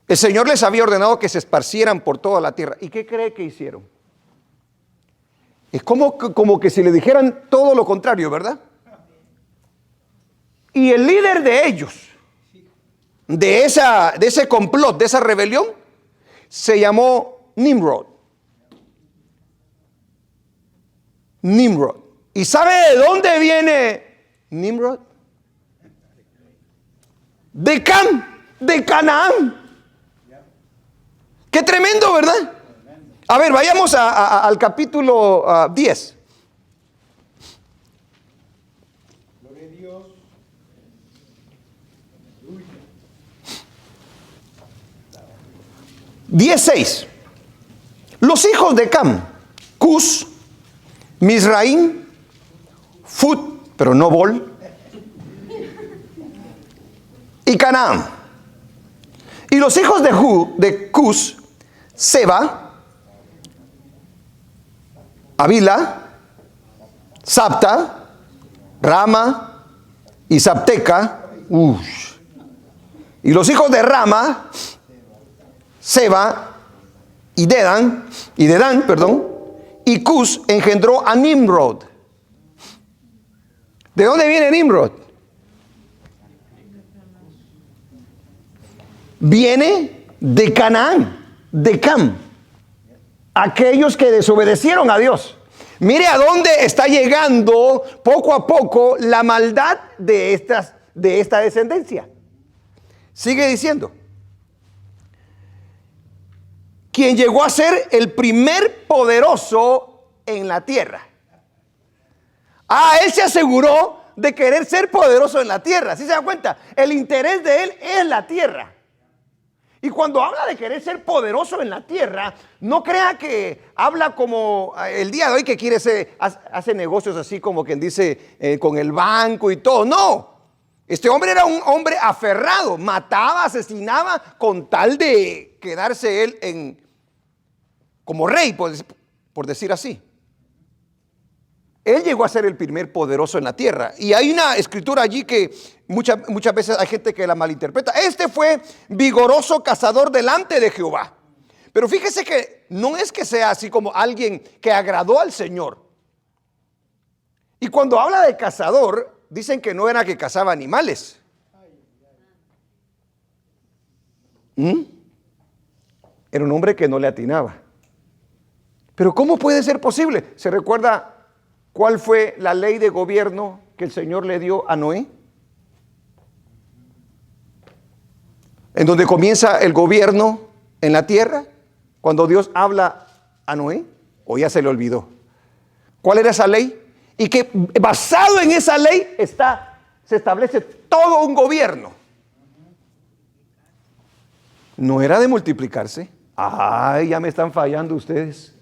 El Señor les había ordenado que se esparcieran por toda la tierra. ¿Y qué cree que hicieron? Es como que si le dijeran todo lo contrario, ¿verdad? Y el líder de ellos, de ese complot, de esa rebelión, se llamó Nimrod. Nimrod. ¿Y sabe de dónde viene Nimrod? De Canaán. Qué tremendo, ¿verdad? A ver, vayamos al capítulo 10. Gloria a Dios. 10:6. Los hijos de Cam, Cus, Misraim, Fut, pero no Bol, y Canaán. Y los hijos de Cus, Seba, Avila Sabta, Rama y Sabteca. Y los hijos de Rama, Seba y Dedán, y Cus engendró a Nimrod. ¿De dónde viene Nimrod? Viene de Canaán, de Cam, aquellos que desobedecieron a Dios. Mire a dónde está llegando poco a poco la maldad de esta descendencia. Sigue diciendo: quien llegó a ser el primer poderoso en la tierra. Él se aseguró de querer ser poderoso en la tierra. ¿Sí se dan cuenta? El interés de él es la tierra. Y cuando habla de querer ser poderoso en la tierra, no crea que habla como el día de hoy que quiere hace negocios así como quien dice con el banco y todo. No, este hombre era un hombre aferrado, mataba, asesinaba con tal de quedarse él como rey, por decir así. Él llegó a ser el primer poderoso en la tierra. Y hay una escritura allí que muchas veces hay gente que la malinterpreta. Este fue vigoroso cazador delante de Jehová. Pero fíjese que no es que sea así como alguien que agradó al Señor. Y cuando habla de cazador, dicen que no era que cazaba animales. Era un hombre que no le atinaba. Pero ¿cómo puede ser posible? ¿Se recuerda cuál fue la ley de gobierno que el Señor le dio a Noé? En donde comienza el gobierno en la tierra, cuando Dios habla a Noé, o ya se le olvidó. ¿Cuál era esa ley? Y que basado en esa ley se establece todo un gobierno. No era de multiplicarse. Ya me están fallando ustedes.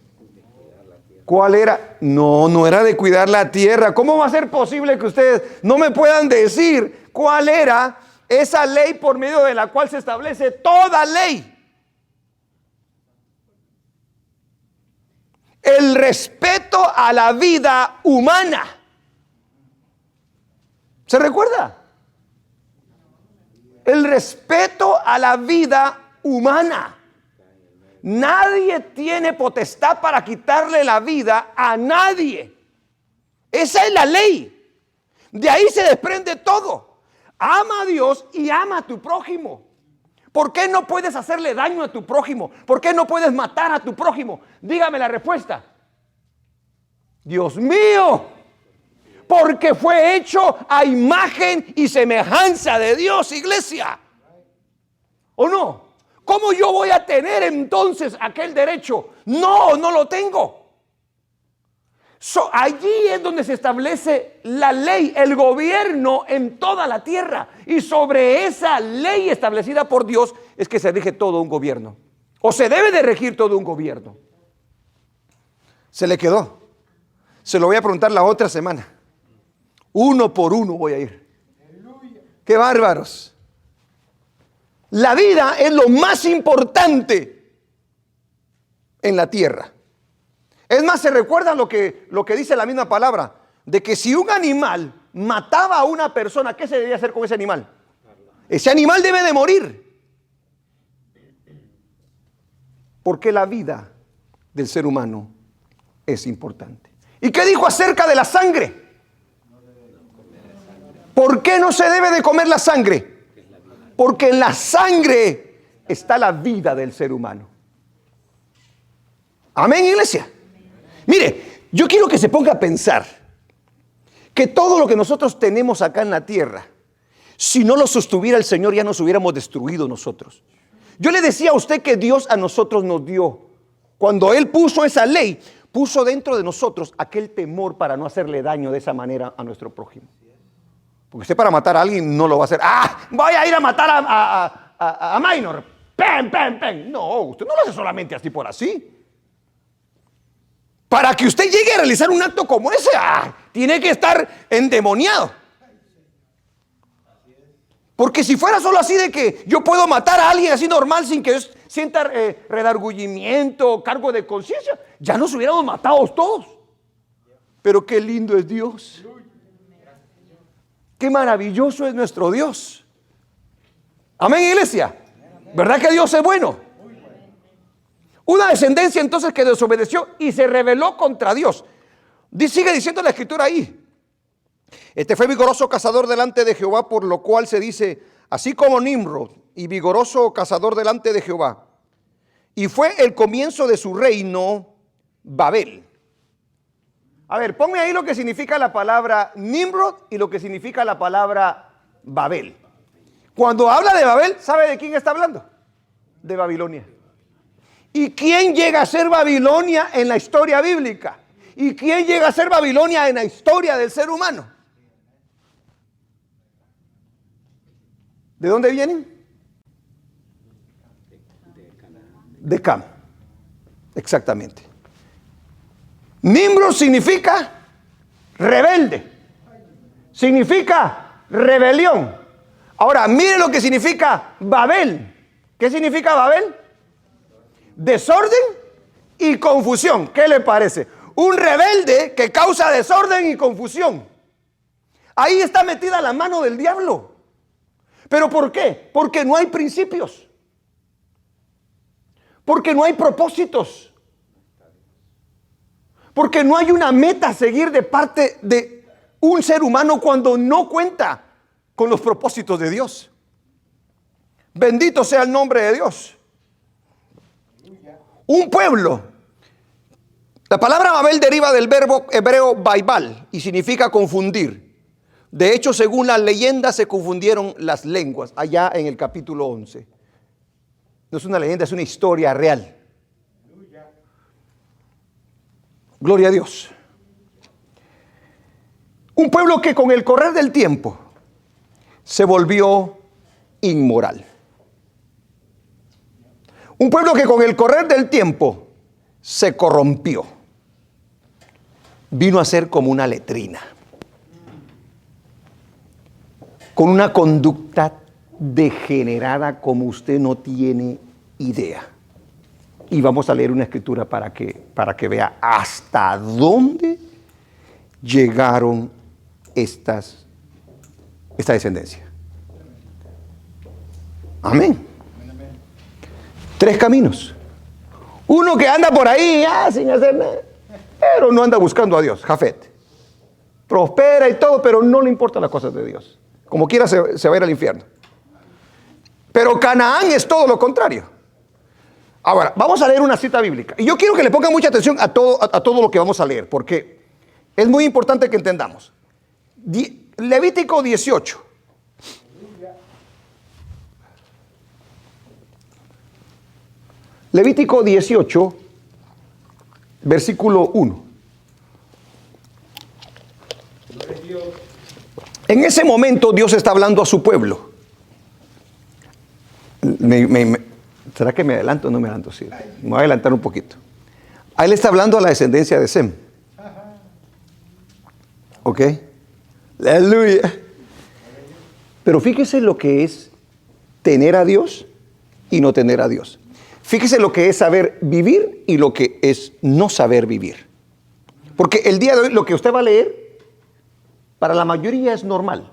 ¿Cuál era? No era de cuidar la tierra. ¿Cómo va a ser posible que ustedes no me puedan decir cuál era esa ley por medio de la cual se establece toda ley? El respeto a la vida humana. ¿Se recuerda? El respeto a la vida humana. Nadie tiene potestad para quitarle la vida a nadie. Esa es la ley. De ahí se desprende todo. Ama a Dios y ama a tu prójimo. ¿Por qué no puedes hacerle daño a tu prójimo? ¿Por qué no puedes matar a tu prójimo? Dígame la respuesta. Dios mío, porque fue hecho a imagen y semejanza de Dios, iglesia. ¿O no? ¿Cómo yo voy a tener entonces aquel derecho? No lo tengo. Allí es donde se establece la ley, el gobierno en toda la tierra. Y sobre esa ley establecida por Dios es que se rige todo un gobierno. O se debe de regir todo un gobierno. Se le quedó. Se lo voy a preguntar la otra semana. Uno por uno voy a ir. ¡Qué bárbaros! La vida es lo más importante en la tierra. Es más, se recuerda lo que dice la misma palabra, de que si un animal mataba a una persona, ¿qué se debía hacer con ese animal? Ese animal debe de morir. Porque la vida del ser humano es importante. ¿Y qué dijo acerca de la sangre? ¿Por qué no se debe de comer la sangre? Porque en la sangre está la vida del ser humano. Amén, iglesia. Mire, yo quiero que se ponga a pensar que todo lo que nosotros tenemos acá en la tierra, si no lo sostuviera el Señor, ya nos hubiéramos destruido nosotros. Yo le decía a usted que Dios a nosotros nos dio, cuando Él puso esa ley, puso dentro de nosotros aquel temor para no hacerle daño de esa manera a nuestro prójimo. Porque usted para matar a alguien no lo va a hacer. Voy a ir a matar a Minor. ¡Pam, pam, pam! No, usted no lo hace solamente así por así. Para que usted llegue a realizar un acto como ese, tiene que estar endemoniado. Porque si fuera solo así de que yo puedo matar a alguien así normal sin que yo sienta redargüimiento, cargo de conciencia, ya nos hubiéramos matado todos. Pero qué lindo es Dios. Qué maravilloso es nuestro Dios. Amén, iglesia. ¿Verdad que Dios es bueno? Una descendencia entonces que desobedeció y se rebeló contra Dios. Sigue diciendo la escritura ahí. Este fue vigoroso cazador delante de Jehová, por lo cual se dice, así como Nimrod, y vigoroso cazador delante de Jehová. Y fue el comienzo de su reino, Babel. A ver, ponme ahí lo que significa la palabra Nimrod y lo que significa la palabra Babel. Cuando habla de Babel, ¿sabe de quién está hablando? De Babilonia. ¿Y quién llega a ser Babilonia en la historia bíblica? ¿Y quién llega a ser Babilonia en la historia del ser humano? ¿De dónde vienen? De Cam. Exactamente. Nimrod significa rebelde. Significa rebelión. Ahora, mire lo que significa Babel. ¿Qué significa Babel? Desorden y confusión. ¿Qué le parece? Un rebelde que causa desorden y confusión. Ahí está metida la mano del diablo. ¿Pero por qué? Porque no hay principios. Porque no hay propósitos. Porque no hay una meta a seguir de parte de un ser humano cuando no cuenta con los propósitos de Dios. Bendito sea el nombre de Dios. Un pueblo. La palabra Babel deriva del verbo hebreo baibal y significa confundir. De hecho, según las leyendas, se confundieron las lenguas allá en el capítulo 11. No es una leyenda, es una historia real. Gloria a Dios. Un pueblo que con el correr del tiempo se volvió inmoral. Un pueblo que con el correr del tiempo se corrompió. Vino a ser como una letrina. Con una conducta degenerada como usted no tiene idea. Y vamos a leer una escritura para que vea hasta dónde llegaron esta descendencia. Amén. 3 caminos. Uno que anda por ahí sin hacer nada, pero no anda buscando a Dios. Jafet. Prospera y todo, pero no le importan las cosas de Dios. Como quiera se va a ir al infierno. Pero Canaán es todo lo contrario. Ahora, vamos a leer una cita bíblica. Y yo quiero que le pongan mucha atención a todo lo que vamos a leer, porque es muy importante que entendamos. Levítico 18. Levítico 18, versículo 1. En ese momento Dios está hablando a su pueblo. ¿Será que me adelanto o no me adelanto? Sí, me voy a adelantar un poquito. Ahí le está hablando a la descendencia de Sem. ¿Ok? Aleluya. Pero fíjese lo que es tener a Dios y no tener a Dios. Fíjese lo que es saber vivir y lo que es no saber vivir. Porque el día de hoy lo que usted va a leer, para la mayoría es normal.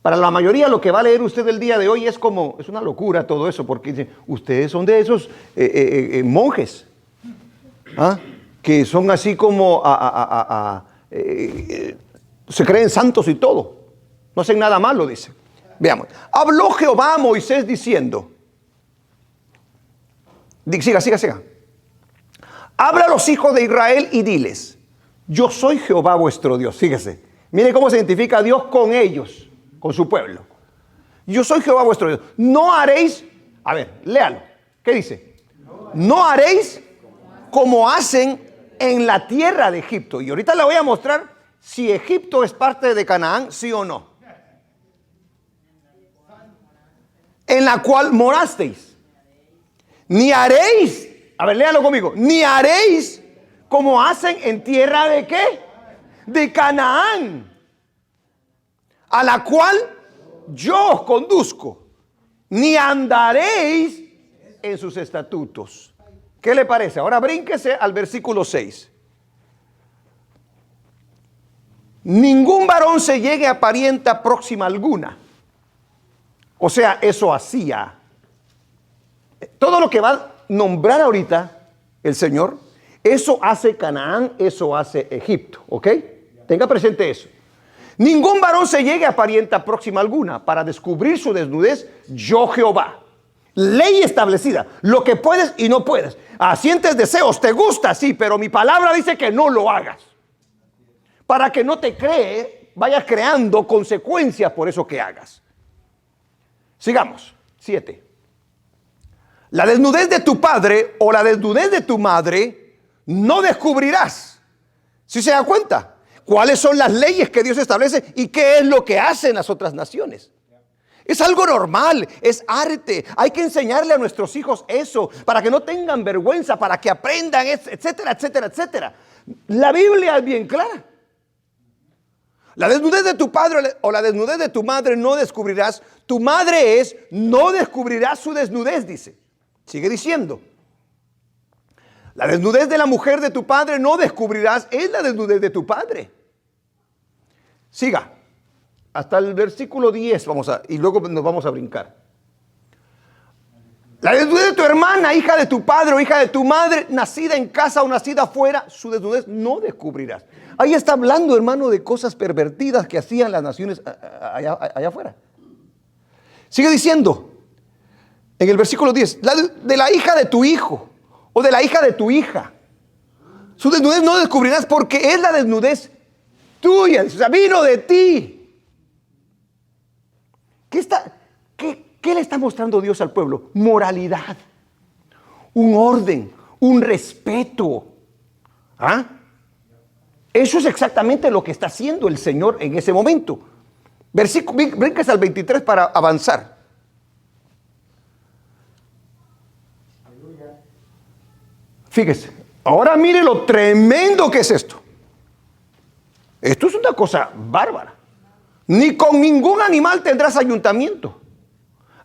Para la mayoría lo que va a leer usted el día de hoy es una locura todo eso, porque dicen, ustedes son de esos monjes, que son así como se creen santos y todo. No hacen nada malo, dice. Veamos. Habló Jehová a Moisés diciendo, siga. Habla a los hijos de Israel y diles, yo soy Jehová vuestro Dios. Fíjese, mire cómo se identifica a Dios con ellos, con su pueblo. Yo soy Jehová vuestro Dios. No haréis, a ver, léalo. ¿Qué dice? No haréis como hacen en la tierra de Egipto. Y ahorita le voy a mostrar si Egipto es parte de Canaán, sí o no. En la cual morasteis. Ni haréis, a ver, léalo conmigo. Ni haréis como hacen en tierra de ¿qué? De Canaán, a la cual yo os conduzco. Ni andaréis en sus estatutos. ¿Qué le parece? Ahora brínquese al versículo 6. ningún varón se llegue a parienta próxima alguna. O sea, eso hacía. Todo lo que va a nombrar ahorita el Señor, eso hace Canaán, eso hace Egipto, ¿ok? Tenga presente eso. Ningún varón se llegue a parienta próxima alguna para descubrir su desnudez, yo Jehová. Ley establecida, lo que puedes y no puedes. Sientes deseos, te gusta, sí, pero mi palabra dice que no lo hagas. Para que no te vayas creando consecuencias por eso que hagas. Sigamos. 7. La desnudez de tu padre o la desnudez de tu madre no descubrirás. ¿Sí se da cuenta? ¿Cuáles son las leyes que Dios establece y qué es lo que hacen las otras naciones? Es algo normal, es arte. Hay que enseñarle a nuestros hijos eso para que no tengan vergüenza, para que aprendan, etcétera, etcétera, etcétera. La Biblia es bien clara. La desnudez de tu padre o la desnudez de tu madre no descubrirás. Tu madre no descubrirás su desnudez, dice. Sigue diciendo. La desnudez de la mujer de tu padre no descubrirás, es la desnudez de tu padre. Siga. Hasta el versículo 10 y luego nos vamos a brincar. La desnudez de tu hermana, hija de tu padre o hija de tu madre, nacida en casa o nacida afuera, su desnudez no descubrirás. Ahí está hablando, hermano, de cosas pervertidas que hacían las naciones allá afuera. Sigue diciendo, en el versículo 10, de la hija de tu hijo o de la hija de tu hija, su desnudez no descubrirás porque es la desnudez tuya, o sea, vino de ti. ¿Qué le está mostrando Dios al pueblo? Moralidad, un orden, un respeto. Eso es exactamente lo que está haciendo el Señor en ese momento. Brincas al 23 para avanzar. Fíjese, ahora mire lo tremendo que es esto. Esto es una cosa bárbara. Ni con ningún animal tendrás ayuntamiento,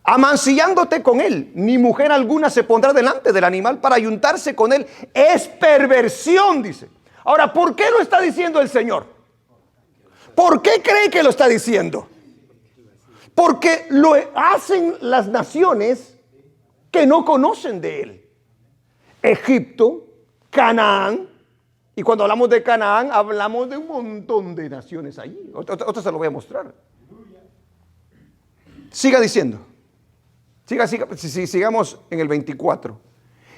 amancillándote con él. Ni mujer alguna se pondrá delante del animal para ayuntarse con él. Es perversión, dice. Ahora, ¿por qué lo está diciendo el Señor? ¿Por qué cree que lo está diciendo? Porque lo hacen las naciones que no conocen de él. Egipto, Canaán. Y cuando hablamos de Canaán, hablamos de un montón de naciones allí. Otra se lo voy a mostrar. Siga diciendo. Sigamos en el 24.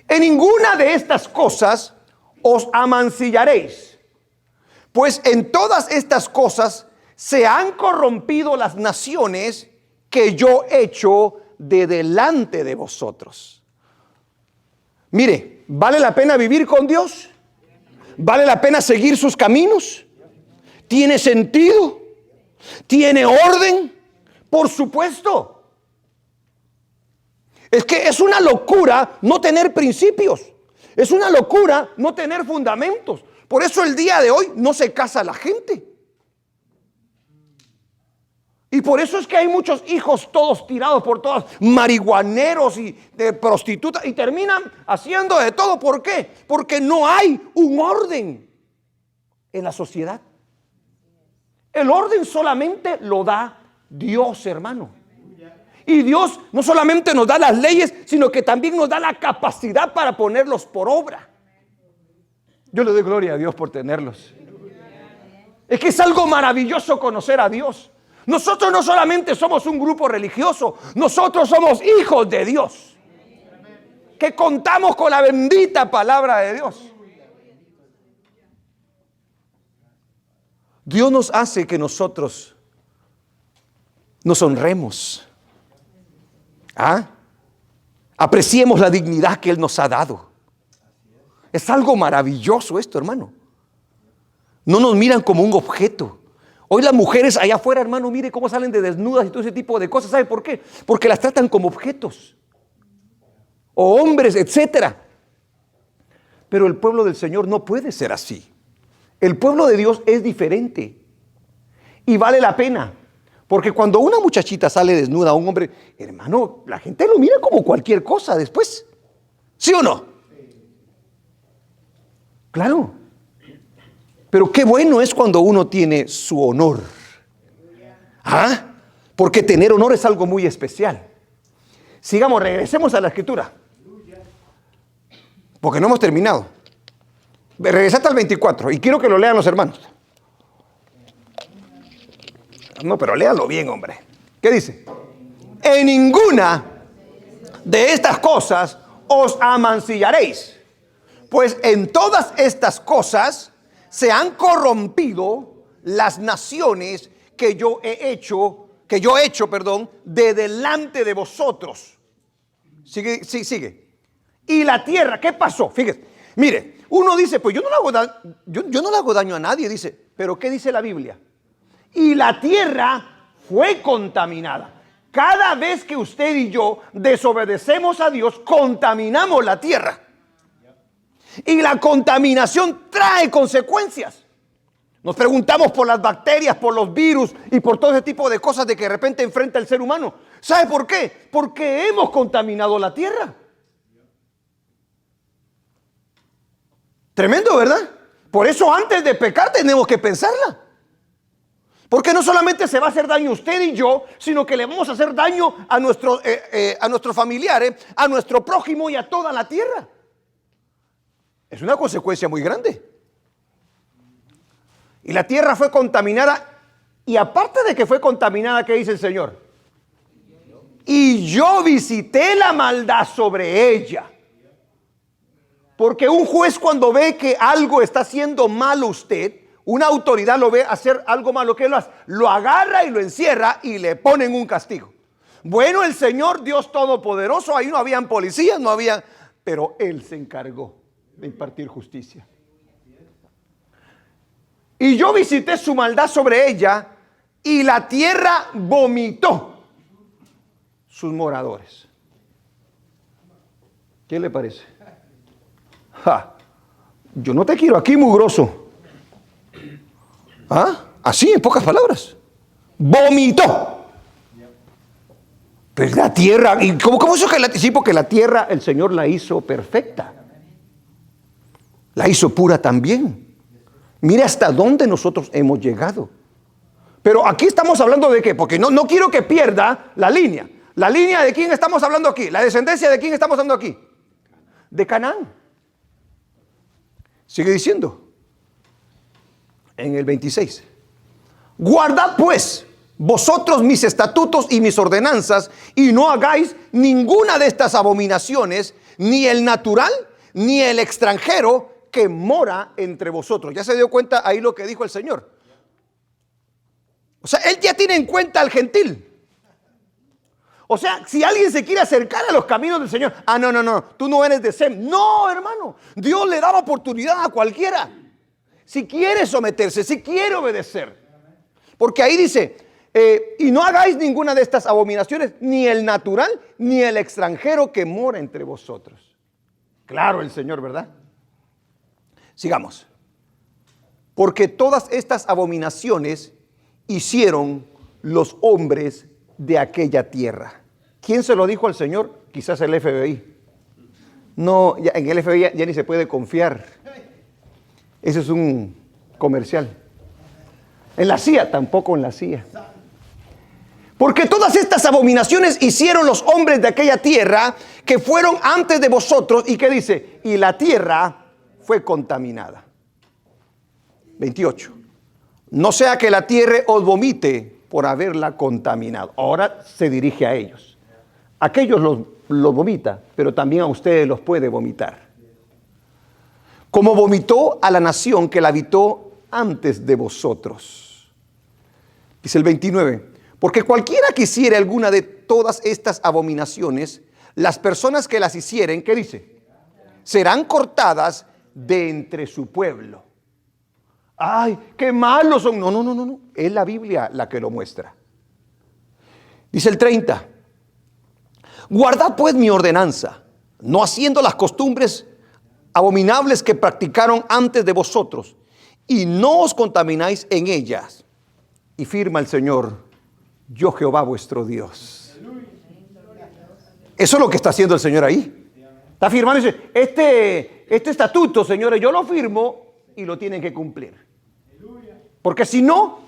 En ninguna de estas cosas os amancillaréis, pues en todas estas cosas se han corrompido las naciones que yo echo de delante de vosotros. Mire, ¿vale la pena vivir con Dios? ¿Vale la pena seguir sus caminos? ¿Tiene sentido? ¿Tiene orden? Por supuesto. Es que es una locura no tener principios. Es una locura no tener fundamentos. Por eso el día de hoy no se casa la gente. Y por eso es que hay muchos hijos todos tirados por todas, marihuaneros y prostitutas, y terminan haciendo de todo. ¿Por qué? Porque no hay un orden en la sociedad. El orden solamente lo da Dios, hermano. Y Dios no solamente nos da las leyes, sino que también nos da la capacidad para ponerlos por obra. Yo le doy gloria a Dios por tenerlos. Es que es algo maravilloso conocer a Dios. Nosotros no solamente somos un grupo religioso, nosotros somos hijos de Dios, que contamos con la bendita palabra de Dios. Dios nos hace que nosotros nos honremos. Apreciemos la dignidad que Él nos ha dado. Es algo maravilloso esto, hermano. No nos miran como un objeto. Hoy las mujeres allá afuera, hermano, mire cómo salen de desnudas y todo ese tipo de cosas. ¿Sabe por qué? Porque las tratan como objetos. O hombres, etcétera. Pero el pueblo del Señor no puede ser así. El pueblo de Dios es diferente. Y vale la pena. Porque cuando una muchachita sale desnuda a un hombre, hermano, la gente lo mira como cualquier cosa después. ¿Sí o no? Claro. Pero qué bueno es cuando uno tiene su honor. ¿Ah? Porque tener honor es algo muy especial. Sigamos, regresemos a la escritura. Porque no hemos terminado. Regresate al 24 y quiero que lo lean los hermanos. No, pero léanlo bien, hombre. ¿Qué dice? En ninguna de estas cosas os amancillaréis, pues en todas estas cosas se han corrompido las naciones que yo he hecho, de delante de vosotros. Sigue. Y la tierra, ¿qué pasó? Fíjese, mire, uno dice, pues yo no le hago daño a nadie, dice, pero ¿qué dice la Biblia? Y la tierra fue contaminada. Cada vez que usted y yo desobedecemos a Dios, contaminamos la tierra. Y la contaminación trae consecuencias. Nos preguntamos por las bacterias, por los virus y por todo ese tipo de cosas de que de repente enfrenta el ser humano. ¿Sabe por qué? Porque hemos contaminado la tierra. Tremendo, ¿verdad? Por eso antes de pecar tenemos que pensarla. Porque no solamente se va a hacer daño a usted y yo, sino que le vamos a hacer daño a nuestros familiares, a nuestro prójimo y a toda la tierra. Es una consecuencia muy grande. Y la tierra fue contaminada. Y aparte de que fue contaminada, ¿qué dice el Señor? Y yo visité la maldad sobre ella. Porque un juez, cuando ve que algo está haciendo malo usted, una autoridad lo ve hacer algo malo, ¿qué lo hace? Lo agarra y lo encierra y le ponen un castigo. Bueno, el Señor Dios Todopoderoso, ahí no habían policías, pero Él se encargó de impartir justicia. Y yo visité su maldad sobre ella, y la tierra vomitó sus moradores. ¿Qué le parece? Yo no te quiero aquí, mugroso. Así, en pocas palabras. Vomitó. Pues la tierra, ¿y cómo eso que sí, porque la tierra el Señor la hizo perfecta. La hizo pura también. Mire hasta dónde nosotros hemos llegado. Pero aquí estamos hablando de qué, porque no quiero que pierda la línea. ¿La línea de quién estamos hablando aquí? ¿La descendencia de quién estamos hablando aquí? De Canaán. Sigue diciendo en el 26: guardad pues vosotros mis estatutos y mis ordenanzas, y no hagáis ninguna de estas abominaciones, ni el natural, ni el extranjero que mora entre vosotros. ¿Ya se dio cuenta ahí lo que dijo el Señor? O sea, Él ya tiene en cuenta al gentil. O sea, si alguien se quiere acercar a los caminos del Señor, no, tú no eres de Sem. No, hermano, Dios le da la oportunidad a cualquiera. Si quiere someterse, si quiere obedecer. Porque ahí dice, y no hagáis ninguna de estas abominaciones, ni el natural, ni el extranjero que mora entre vosotros. Claro, el Señor, ¿verdad? Sigamos. Porque todas estas abominaciones hicieron los hombres de aquella tierra. ¿Quién se lo dijo al Señor? Quizás el FBI. No, ya, en el FBI ya ni se puede confiar. Ese es un comercial. En la CIA, tampoco en la CIA. Porque todas estas abominaciones hicieron los hombres de aquella tierra que fueron antes de vosotros. ¿Y qué dice? Y la tierra fue contaminada. 28. No sea que la tierra os vomite por haberla contaminado. Ahora se dirige a ellos. Aquellos los vomita, pero también a ustedes los puede vomitar. Como vomitó a la nación que la habitó antes de vosotros. Dice el 29. Porque cualquiera que hiciere alguna de todas estas abominaciones, las personas que las hicieren, ¿qué dice? Serán cortadas de entre su pueblo. ¡Ay, qué malos son! No. Es la Biblia la que lo muestra. Dice el 30. Guardad pues mi ordenanza, no haciendo las costumbres abominables que practicaron antes de vosotros, y no os contamináis en ellas. Y firma el Señor, yo Jehová vuestro Dios. Eso es lo que está haciendo el Señor ahí. Está firmando y dice, este estatuto, señores, yo lo firmo y lo tienen que cumplir. Porque si no,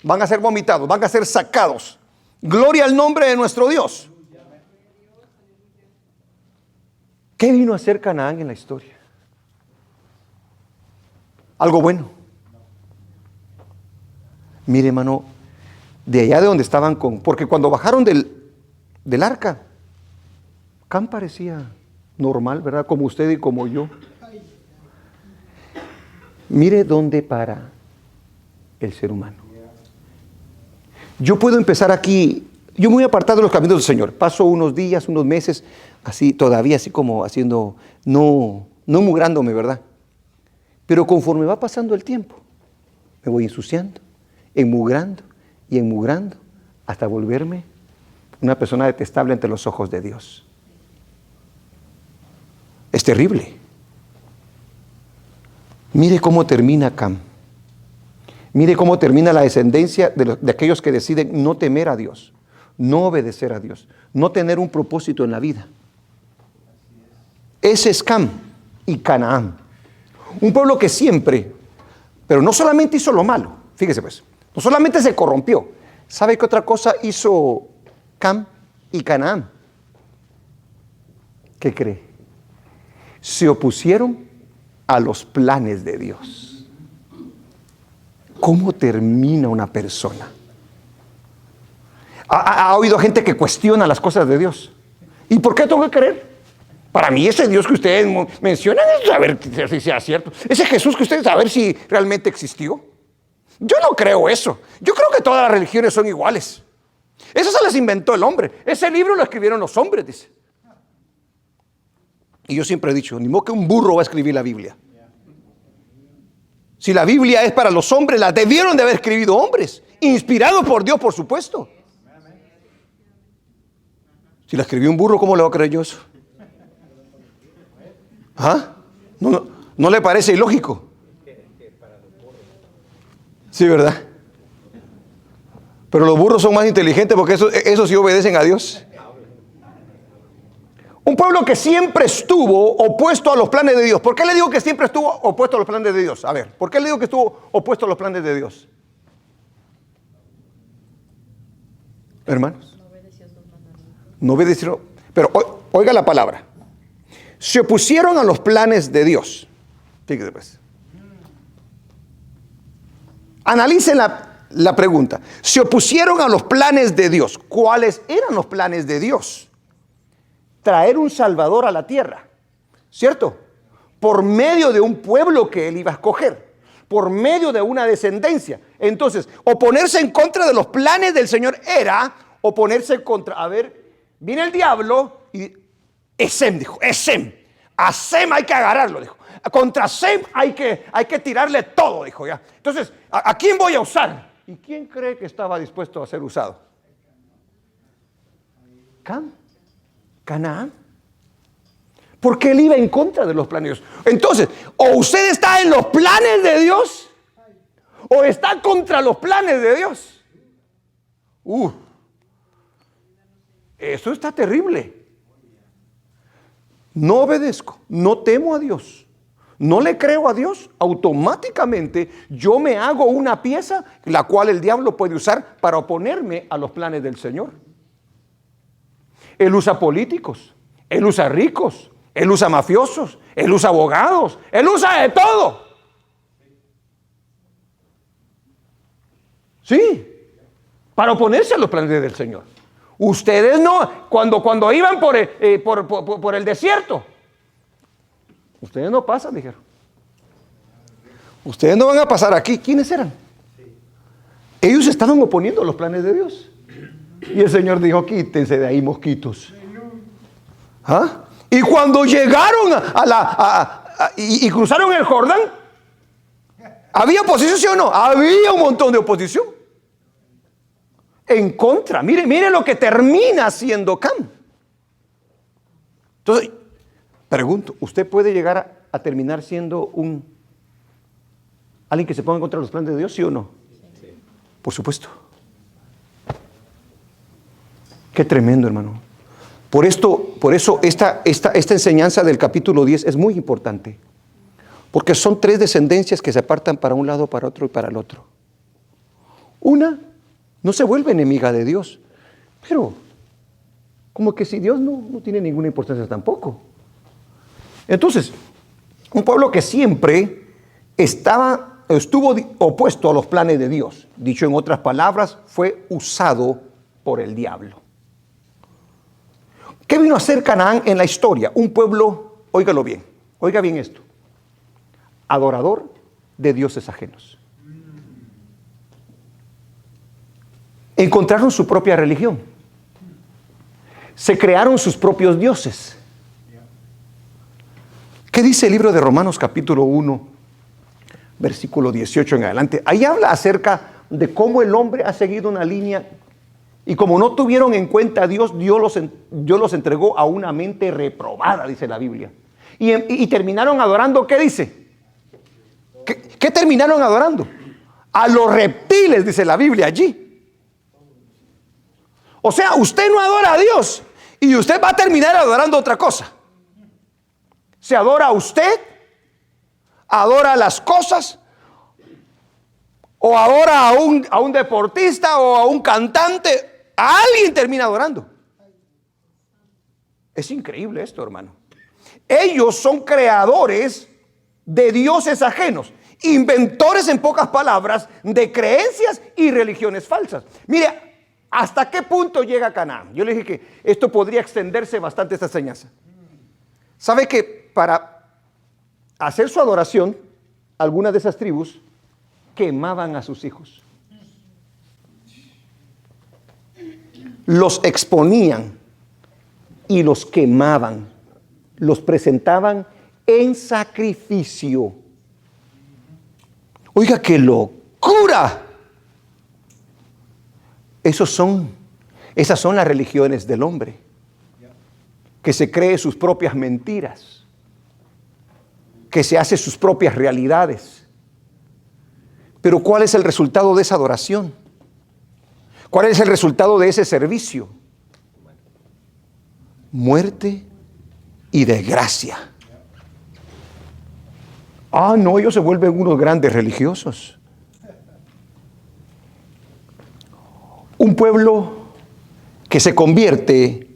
van a ser vomitados, van a ser sacados. Gloria al nombre de nuestro Dios. ¿Qué vino a hacer Canaán en la historia? Algo bueno. Mire, hermano, de allá de donde estaban porque cuando bajaron del arca, Cam parecía normal, ¿verdad? Como usted y como yo. Mire dónde para el ser humano. Yo puedo empezar aquí, yo me voy a apartar de los caminos del Señor. Paso unos días, unos meses, así, todavía así como haciendo, no mugrándome, ¿verdad? Pero conforme va pasando el tiempo, me voy ensuciando, enmugrando y enmugrando, hasta volverme una persona detestable ante los ojos de Dios. Es terrible. Mire cómo termina Cam. Mire cómo termina la descendencia de aquellos que deciden no temer a Dios, no obedecer a Dios, no tener un propósito en la vida. Ese es Cam y Canaán. Un pueblo que siempre, pero no solamente hizo lo malo, fíjese pues, no solamente se corrompió. ¿Sabe qué otra cosa hizo Cam y Canaán? ¿Qué cree? Se opusieron a los planes de Dios. ¿Cómo termina una persona? ¿Ha oído gente que cuestiona las cosas de Dios? ¿Y por qué tengo que creer? Para mí ese Dios que ustedes mencionan es saber si sea cierto. Ese Jesús que ustedes saber si realmente existió. Yo no creo eso. Yo creo que todas las religiones son iguales. Eso se las inventó el hombre. Ese libro lo escribieron los hombres, dice. Y yo siempre he dicho, ni modo que un burro va a escribir la Biblia. Si la Biblia es para los hombres, la debieron de haber escrito hombres, inspirados por Dios, por supuesto. Si la escribió un burro, ¿cómo le va a creer yo eso? ¿Ah? ¿No le parece ilógico? Sí, ¿verdad? Pero los burros son más inteligentes porque esos sí obedecen a Dios. Un pueblo que siempre estuvo opuesto a los planes de Dios. ¿Por qué le digo que siempre estuvo opuesto a los planes de Dios? A ver, ¿por qué le digo que estuvo opuesto a los planes de Dios? Hermanos. No obedeció. Pero oiga la palabra. Se opusieron a los planes de Dios. Fíjese pues. Analicen la pregunta. Se opusieron a los planes de Dios. ¿Cuáles eran los planes de Dios? Traer un Salvador a la tierra, ¿cierto? Por medio de un pueblo que él iba a escoger, por medio de una descendencia. Entonces, oponerse en contra de los planes del Señor era oponerse contra, a ver, viene el diablo y Sem dijo, Sem, a Sem hay que agarrarlo, dijo. Contra Sem hay que tirarle todo, dijo ya. Entonces, ¿a quién voy a usar? ¿Y quién cree que estaba dispuesto a ser usado? Canaán. Porque él iba en contra de los planes de Dios. Entonces, o usted está en los planes de Dios, o está contra los planes de Dios. Eso está terrible. No obedezco, no temo a Dios, no le creo a Dios, automáticamente yo me hago una pieza la cual el diablo puede usar para oponerme a los planes del Señor. Él usa políticos, él usa ricos, él usa mafiosos, él usa abogados, él usa de todo. Sí, para oponerse a los planes del Señor. Ustedes no, cuando iban por el desierto, ustedes no pasan, dijeron. Ustedes no van a pasar aquí. ¿Quiénes eran? Ellos estaban oponiendo a los planes de Dios. Y el Señor dijo, quítense de ahí, mosquitos. ¿Ah? Y cuando llegaron y cruzaron el Jordán, ¿había oposición, sí o no? Había un montón de oposición. En contra. Mire lo que termina siendo Cam. Entonces, pregunto, ¿usted puede llegar a terminar siendo alguien que se ponga en contra de los planes de Dios, sí o no? Sí. Por supuesto. Qué tremendo, hermano. Por eso esta enseñanza del capítulo 10 es muy importante. Porque son tres descendencias que se apartan para un lado, para otro y para el otro. Una no se vuelve enemiga de Dios, pero como que si Dios no tiene ninguna importancia tampoco. Entonces, un pueblo que siempre estuvo opuesto a los planes de Dios. Dicho en otras palabras, fue usado por el diablo. ¿Qué vino a hacer Canaán en la historia? Un pueblo, óigalo bien, oiga bien esto, adorador de dioses ajenos. Encontraron su propia religión. Se crearon sus propios dioses. ¿Qué dice el libro de Romanos capítulo 1, versículo 18 en adelante? Ahí habla acerca de cómo el hombre ha seguido una línea y como no tuvieron en cuenta a Dios, Dios los entregó a una mente reprobada, dice la Biblia. Y terminaron adorando, ¿qué dice? ¿Qué terminaron adorando? A los reptiles, dice la Biblia allí. O sea, usted no adora a Dios y usted va a terminar adorando otra cosa. Se adora a usted, adora a las cosas, o adora a un deportista o a un cantante. A alguien termina adorando. Es increíble esto, hermano. Ellos son creadores de dioses ajenos, inventores, en pocas palabras, de creencias y religiones falsas. Mire, ¿hasta qué punto llega Canaán? Yo le dije que esto podría extenderse bastante, esta enseñanza. ¿Sabe que para hacer su adoración, algunas de esas tribus quemaban a sus hijos? Los exponían y los quemaban, los presentaban en sacrificio. Oiga, qué locura. Esas son las religiones del hombre, que se cree sus propias mentiras, que se hace sus propias realidades. Pero ¿cuál es el resultado de esa adoración? ¿Cuál es el resultado de ese servicio? Muerte y desgracia. No, ellos se vuelven unos grandes religiosos. Un pueblo que se convierte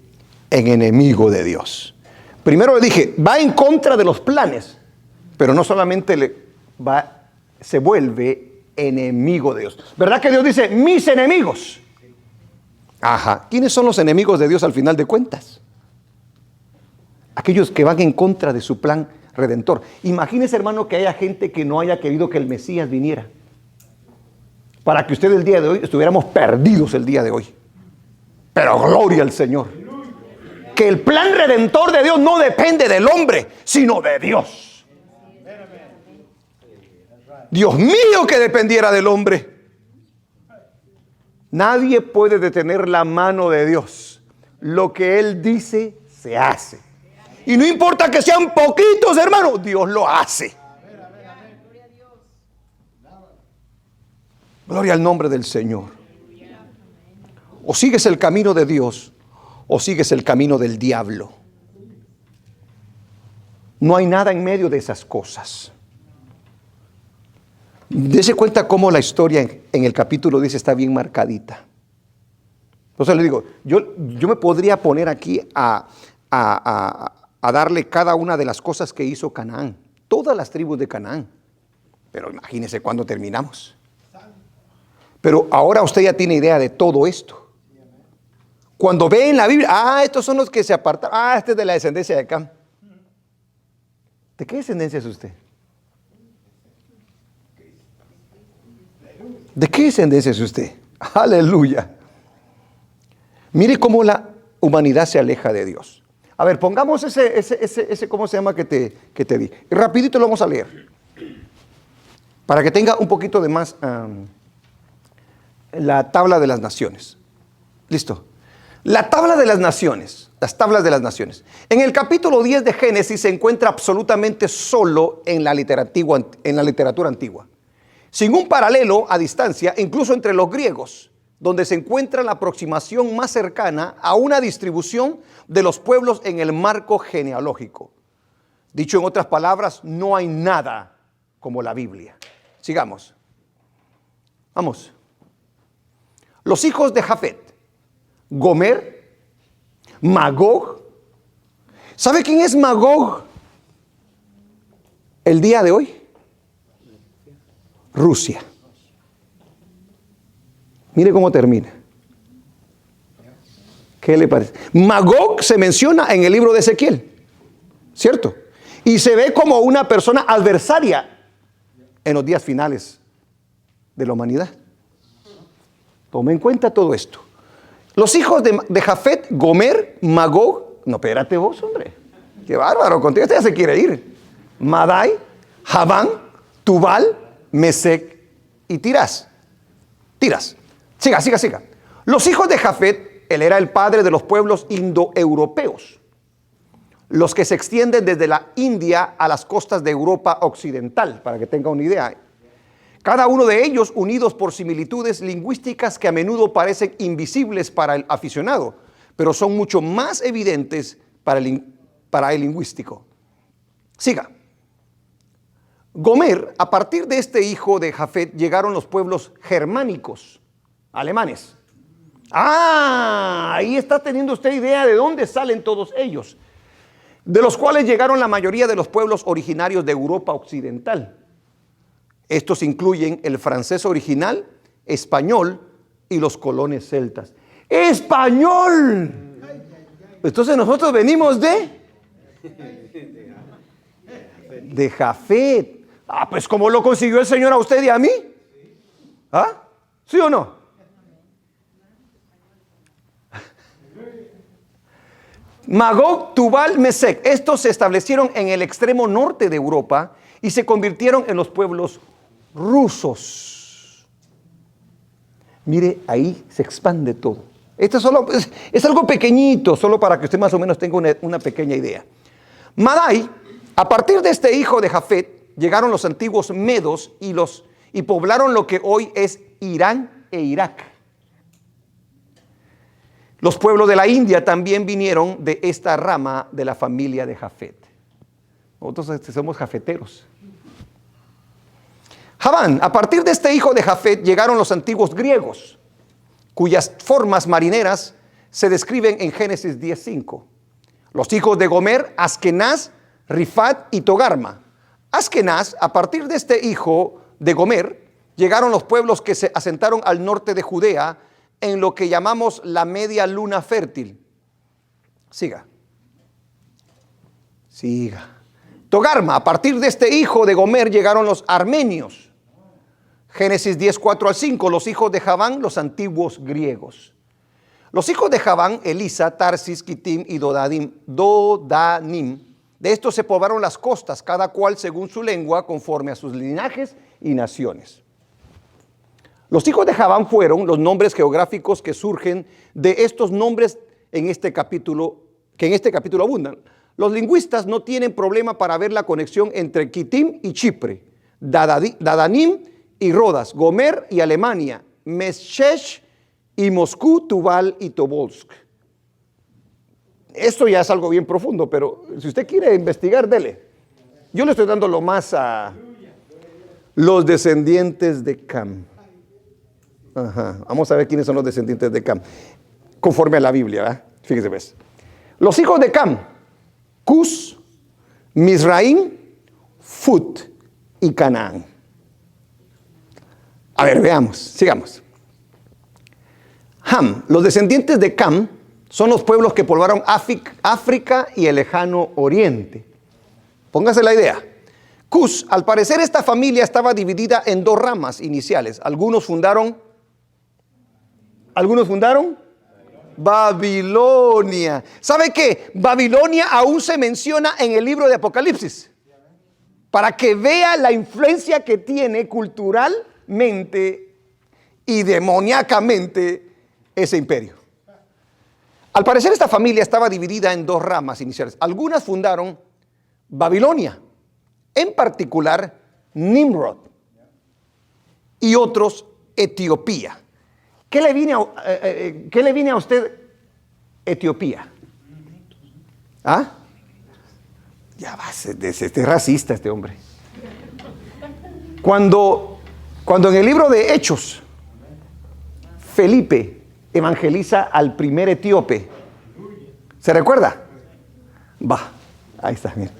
en enemigo de Dios. Primero le dije, va en contra de los planes, pero no solamente se vuelve enemigo de Dios. ¿Verdad que Dios dice, mis enemigos? Ajá. ¿Quiénes son los enemigos de Dios al final de cuentas? Aquellos que van en contra de su plan redentor. Imagínese, hermano, que haya gente que no haya querido que el Mesías viniera, para que usted el día de hoy estuviéramos perdidos el día de hoy. Pero gloria al Señor. Que el plan redentor de Dios no depende del hombre, sino de Dios. Dios mío, que dependiera del hombre. Nadie puede detener la mano de Dios. Lo que Él dice, se hace. Y no importa que sean poquitos, hermano, Dios lo hace. Gloria al nombre del Señor. O sigues el camino de Dios, o sigues el camino del diablo. No hay nada en medio de esas cosas. Dese cuenta cómo la historia en el capítulo 10 está bien marcadita. Entonces le digo, yo me podría poner aquí a darle cada una de las cosas que hizo Canaán, todas las tribus de Canaán. Pero imagínese cuándo terminamos. Pero ahora usted ya tiene idea de todo esto. Cuando ve en la Biblia, estos son los que se apartaron, este es de la descendencia de acá. ¿De qué descendencia es usted? ¿De qué descendencia es usted? Aleluya. Mire cómo la humanidad se aleja de Dios. A ver, pongamos ese ¿cómo se llama que te di? Y rapidito lo vamos a leer. Para que tenga un poquito de más la tabla de las naciones. ¿Listo? La tabla de las naciones. Las tablas de las naciones. En el capítulo 10 de Génesis se encuentra absolutamente solo en la literatura antigua. Sin un paralelo a distancia, incluso entre los griegos, donde se encuentra la aproximación más cercana a una distribución de los pueblos en el marco genealógico. Dicho en otras palabras, no hay nada como la Biblia. Sigamos. Vamos. Los hijos de Jafet: Gomer, Magog. ¿Sabe quién es Magog el día de hoy? Rusia. Mire cómo termina. ¿Qué le parece? Magog se menciona en el libro de Ezequiel, ¿cierto? Y se ve como una persona adversaria en los días finales de la humanidad. Tome en cuenta todo esto. Los hijos de Jafet: Gomer, Magog. No, espérate vos, hombre. Qué bárbaro, contigo este ya se quiere ir. Madai, Javán, Tubal, Mesec y Tiras. Siga. Los hijos de Jafet, él era el padre de los pueblos indoeuropeos, los que se extienden desde la India a las costas de Europa occidental, para que tenga una idea. Cada uno de ellos unidos por similitudes lingüísticas que a menudo parecen invisibles para el aficionado, pero son mucho más evidentes para el lingüístico. Siga. Gomer, a partir de este hijo de Jafet llegaron los pueblos germánicos, alemanes. Ahí está teniendo usted idea de dónde salen todos ellos, de los cuales llegaron la mayoría de los pueblos originarios de Europa occidental. Estos incluyen el francés original, español y los colones celtas. ¡Español! Entonces nosotros venimos de Jafet. Pues ¿cómo lo consiguió el Señor a usted y a mí? ¿Ah? ¿Sí o no? Magog, Tubal, Mesec. Estos se establecieron en el extremo norte de Europa y se convirtieron en los pueblos rusos. Mire, ahí se expande todo. Esto es algo pequeñito, solo para que usted más o menos tenga una pequeña idea. Madai, a partir de este hijo de Jafet, llegaron los antiguos medos y poblaron lo que hoy es Irán e Irak. Los pueblos de la India también vinieron de esta rama de la familia de Jafet. Nosotros somos jafeteros. Javán, a partir de este hijo de Jafet llegaron los antiguos griegos, cuyas formas marineras se describen en Génesis 10:5. Los hijos de Gomer: Askenaz, Rifat y Togarma. Askenaz, a partir de este hijo de Gomer, llegaron los pueblos que se asentaron al norte de Judea, en lo que llamamos la media luna fértil. Siga. Togarma, a partir de este hijo de Gomer llegaron los armenios. Génesis 10:4-5, los hijos de Javán, los antiguos griegos. Los hijos de Javán: Elisa, Tarsis, Kitim y Dodanim. De estos se poblaron las costas, cada cual según su lengua, conforme a sus linajes y naciones. Los hijos de Javán fueron los nombres geográficos que surgen de estos nombres que en este capítulo abundan. Los lingüistas no tienen problema para ver la conexión entre Kitim y Chipre, Dadanim y Rodas, Gomer y Alemania, Meshesh y Moscú, Tubal y Tobolsk. Esto ya es algo bien profundo, pero si usted quiere investigar, dele. Yo le estoy dando lo más a los descendientes de Cam. Vamos a ver quiénes son los descendientes de Cam, conforme a la Biblia, ¿verdad? Fíjese pues. Los hijos de Cam: Cus, Mizraim, Fut y Canaán. A ver, veamos, sigamos. Ham, los descendientes de Cam son los pueblos que poblaron África y el lejano oriente. Póngase la idea. Cus, al parecer esta familia estaba dividida en dos ramas iniciales. Algunos fundaron Babilonia. ¿Sabe qué? Babilonia aún se menciona en el libro de Apocalipsis, para que vea la influencia que tiene culturalmente y demoníacamente ese imperio. Al parecer esta familia estaba dividida en dos ramas iniciales. Algunas fundaron Babilonia, en particular Nimrod, y otros Etiopía. ¿Qué le viene a usted Etiopía? Ya va, este es racista este hombre. Cuando en el libro de Hechos, Felipe evangeliza al primer etíope, ¿se recuerda? Va, ahí está, mira.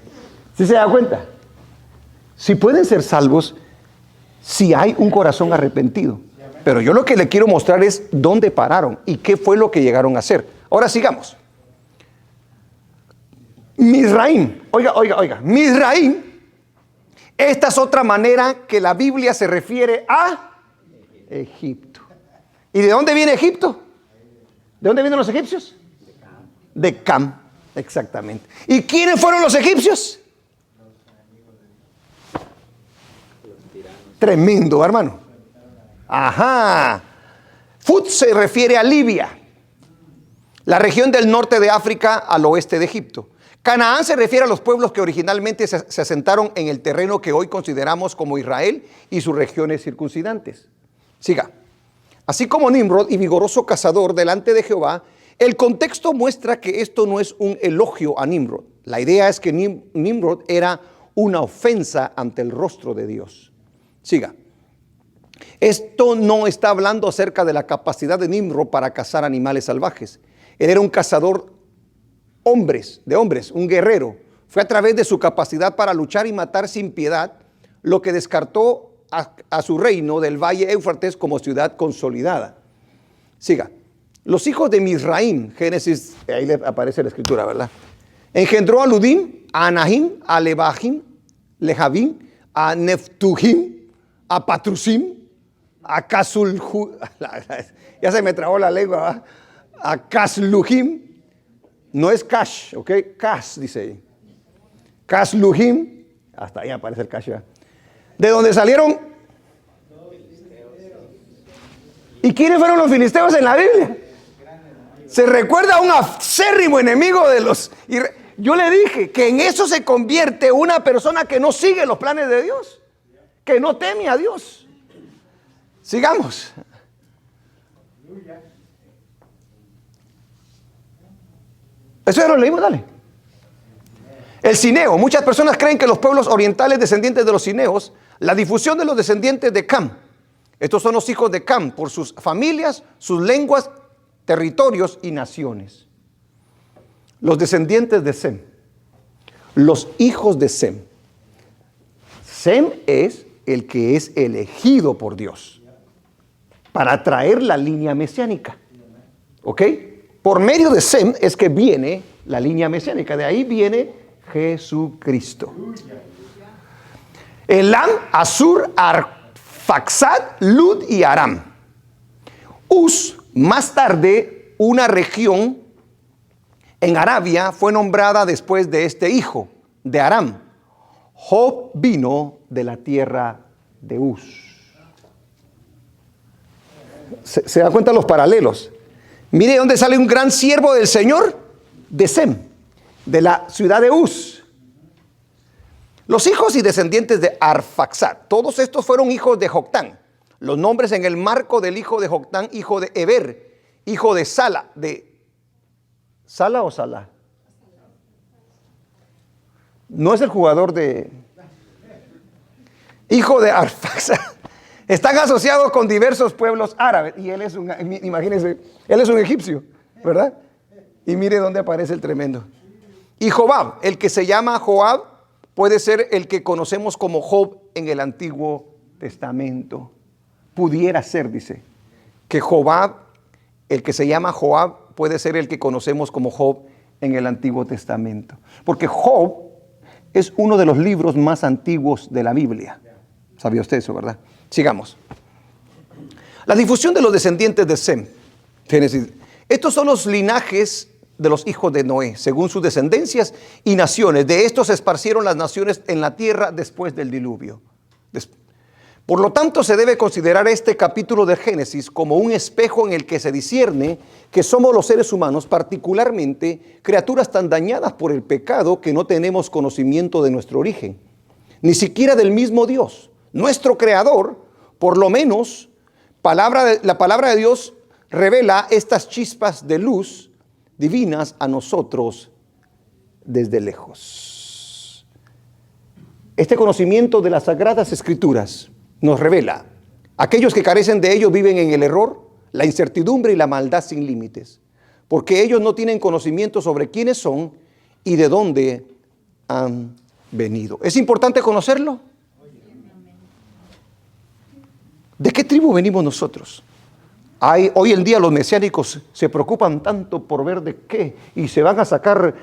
¿Sí se da cuenta? Si pueden ser salvos, si hay un corazón arrepentido. Pero yo lo que le quiero mostrar es dónde pararon y qué fue lo que llegaron a hacer. Ahora sigamos. Mizraim, oiga, Mizraim, esta es otra manera que la Biblia se refiere a Egipto. ¿Y de dónde viene Egipto? ¿De dónde vienen los egipcios? De Cam, exactamente. ¿Y quiénes fueron los egipcios? Tremendo, hermano. Ajá. Fut se refiere a Libia, la región del norte de África al oeste de Egipto. Canaán se refiere a los pueblos que originalmente se asentaron en el terreno que hoy consideramos como Israel y sus regiones circundantes. Siga. Así como Nimrod y vigoroso cazador delante de Jehová, el contexto muestra que esto no es un elogio a Nimrod. La idea es que Nimrod era una ofensa ante el rostro de Dios. Siga. Esto no está hablando acerca de la capacidad de Nimrod para cazar animales salvajes. Él era un cazador de hombres, un guerrero. Fue a través de su capacidad para luchar y matar sin piedad lo que descartó a su reino del valle Éufrates como ciudad consolidada. Siga. Los hijos de Mizraim, Génesis, ahí le aparece la escritura, ¿verdad? Engendró a Ludim, a Anahim, a Lebahim, Lehabim, a Neftuhim, a Patrusim, a Casulhu, ya se me trabó la lengua, ¿verdad? A Casluhim, no es Cash, ¿ok? Cas, dice ahí. Casluhim, hasta ahí aparece el Cash, ¿verdad? De donde salieron. ¿Y quiénes fueron los filisteos en la Biblia? Se recuerda a un acérrimo enemigo de los. Yo le dije que en eso se convierte una persona que no sigue los planes de Dios, que no teme a Dios. Sigamos. Eso ya lo leímos, dale. El cineo. Muchas personas creen que los pueblos orientales descendientes de los cineos, la difusión de los descendientes de Cam. Estos son los hijos de Cam por sus familias, sus lenguas, territorios y naciones. Los descendientes de Sem. Los hijos de Sem. Sem es el que es elegido por Dios para traer la línea mesiánica. ¿Ok? Por medio de Sem es que viene la línea mesiánica. De ahí viene Jesucristo. Elam, Asur, Arfaxad, Lud y Aram. Uz, más tarde, una región en Arabia, fue nombrada después de este hijo de Aram. Job vino de la tierra de Uz. ¿Se da cuenta los paralelos? Mire dónde sale un gran siervo del Señor, de Sem, de la ciudad de Uz. Los hijos y descendientes de Arfaxad, todos estos fueron hijos de Joctán. Los nombres en el marco del hijo de Joctán, hijo de Eber, hijo de Sala, ¿Sala o Sala? No es el jugador de... Hijo de Arfaxad. Están asociados con diversos pueblos árabes. Y él es imagínense, él es un egipcio, ¿verdad? Y mire dónde aparece el tremendo. Y Jobab, el que se llama Joab, puede ser el que conocemos como Job en el Antiguo Testamento. Pudiera ser, dice, que Jobab, el que se llama Joab, puede ser el que conocemos como Job en el Antiguo Testamento. Porque Job es uno de los libros más antiguos de la Biblia. ¿Sabía usted eso, verdad? Sigamos. La difusión de los descendientes de Sem. Génesis. Estos son los linajes de los hijos de Noé, según sus descendencias y naciones. De estos se esparcieron las naciones en la tierra después del diluvio. Por lo tanto, se debe considerar este capítulo de Génesis como un espejo en el que se discierne que somos los seres humanos, particularmente criaturas tan dañadas por el pecado que no tenemos conocimiento de nuestro origen, ni siquiera del mismo Dios, nuestro Creador. Por lo menos, la palabra de Dios revela estas chispas de luz divinas a nosotros desde lejos. Este conocimiento de las Sagradas Escrituras nos revela: aquellos que carecen de ello viven en el error, la incertidumbre y la maldad sin límites, porque ellos no tienen conocimiento sobre quiénes son y de dónde han venido. ¿Es importante conocerlo? ¿De qué tribu venimos nosotros? Hoy en día los mesiánicos se preocupan tanto por ver de qué, y se van a sacar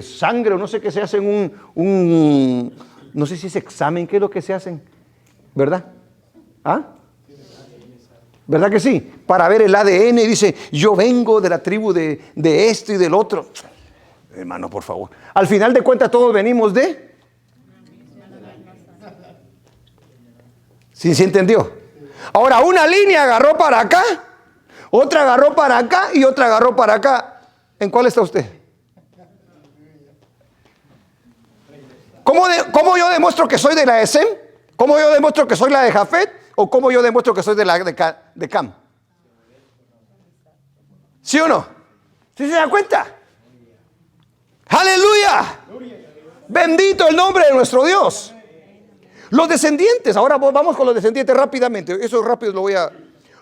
sangre o no sé qué, se hacen no sé si es examen, ¿qué es lo que se hacen? ¿Verdad? ¿Ah? ¿Verdad que sí? Para ver el ADN, y dice, yo vengo de la tribu de esto y del otro. Hermano, por favor. Al final de cuentas todos venimos de... ¿Sí se entendió? Ahora, una línea agarró para acá, otra agarró para acá y otra agarró para acá. ¿En cuál está usted? ¿Cómo yo demuestro que soy de la de Sem? ¿Cómo yo demuestro que soy la de Jafet? ¿O cómo yo demuestro que soy de la de Cam? ¿Sí o no? ¿Sí se da cuenta? ¡Aleluya! Bendito el nombre de nuestro Dios. Los descendientes, ahora vamos con los descendientes rápidamente. Eso rápido lo voy a...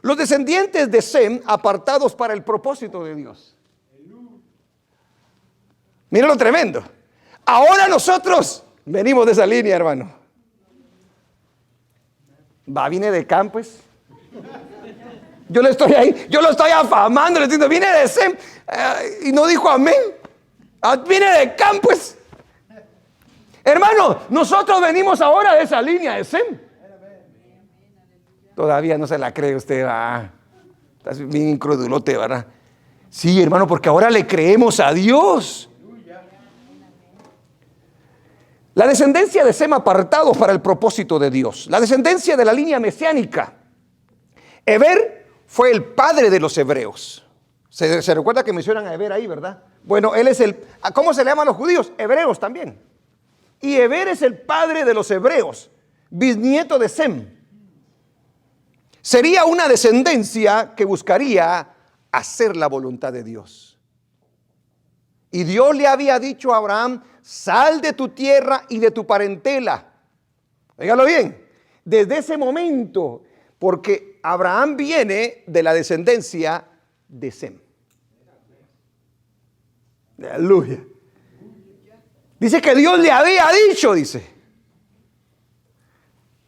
Los descendientes de Sem, apartados para el propósito de Dios. Mira lo tremendo. Ahora nosotros venimos de esa línea, hermano. Viene de Cam, pues. Yo le estoy ahí, yo lo estoy afamando, le diciendo, viene de Sem, y no dijo amén. Viene de Cam, pues. Hermano, nosotros venimos ahora de esa línea de Sem. Todavía no se la cree usted, va. Estás bien incrédulote, ¿verdad? Sí, hermano, porque ahora le creemos a Dios. La descendencia de Sem, apartados para el propósito de Dios. La descendencia de la línea mesiánica. Eber fue el padre de los hebreos. Se recuerda que mencionan a Eber ahí, ¿verdad? Bueno, él es ¿cómo se le llaman los judíos? Hebreos también. Y Eber es el padre de los hebreos, bisnieto de Sem. Sería una descendencia que buscaría hacer la voluntad de Dios. Y Dios le había dicho a Abraham, sal de tu tierra y de tu parentela. Óigalo bien, desde ese momento, porque Abraham viene de la descendencia de Sem. Aleluya. Dice que Dios le había dicho, dice.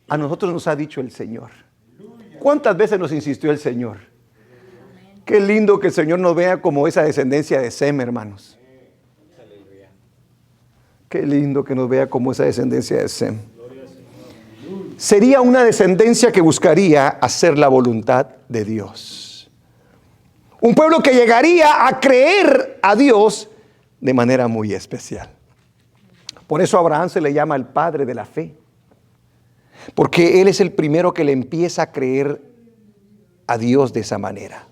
A nosotros nos ha dicho el Señor. ¿Cuántas veces nos insistió el Señor? Qué lindo que el Señor nos vea como esa descendencia de Sem, hermanos. Qué lindo que nos vea como esa descendencia de Sem. Sería una descendencia que buscaría hacer la voluntad de Dios. Un pueblo que llegaría a creer a Dios de manera muy especial. Por eso a Abraham se le llama el padre de la fe. Porque él es el primero que le empieza a creer a Dios de esa manera.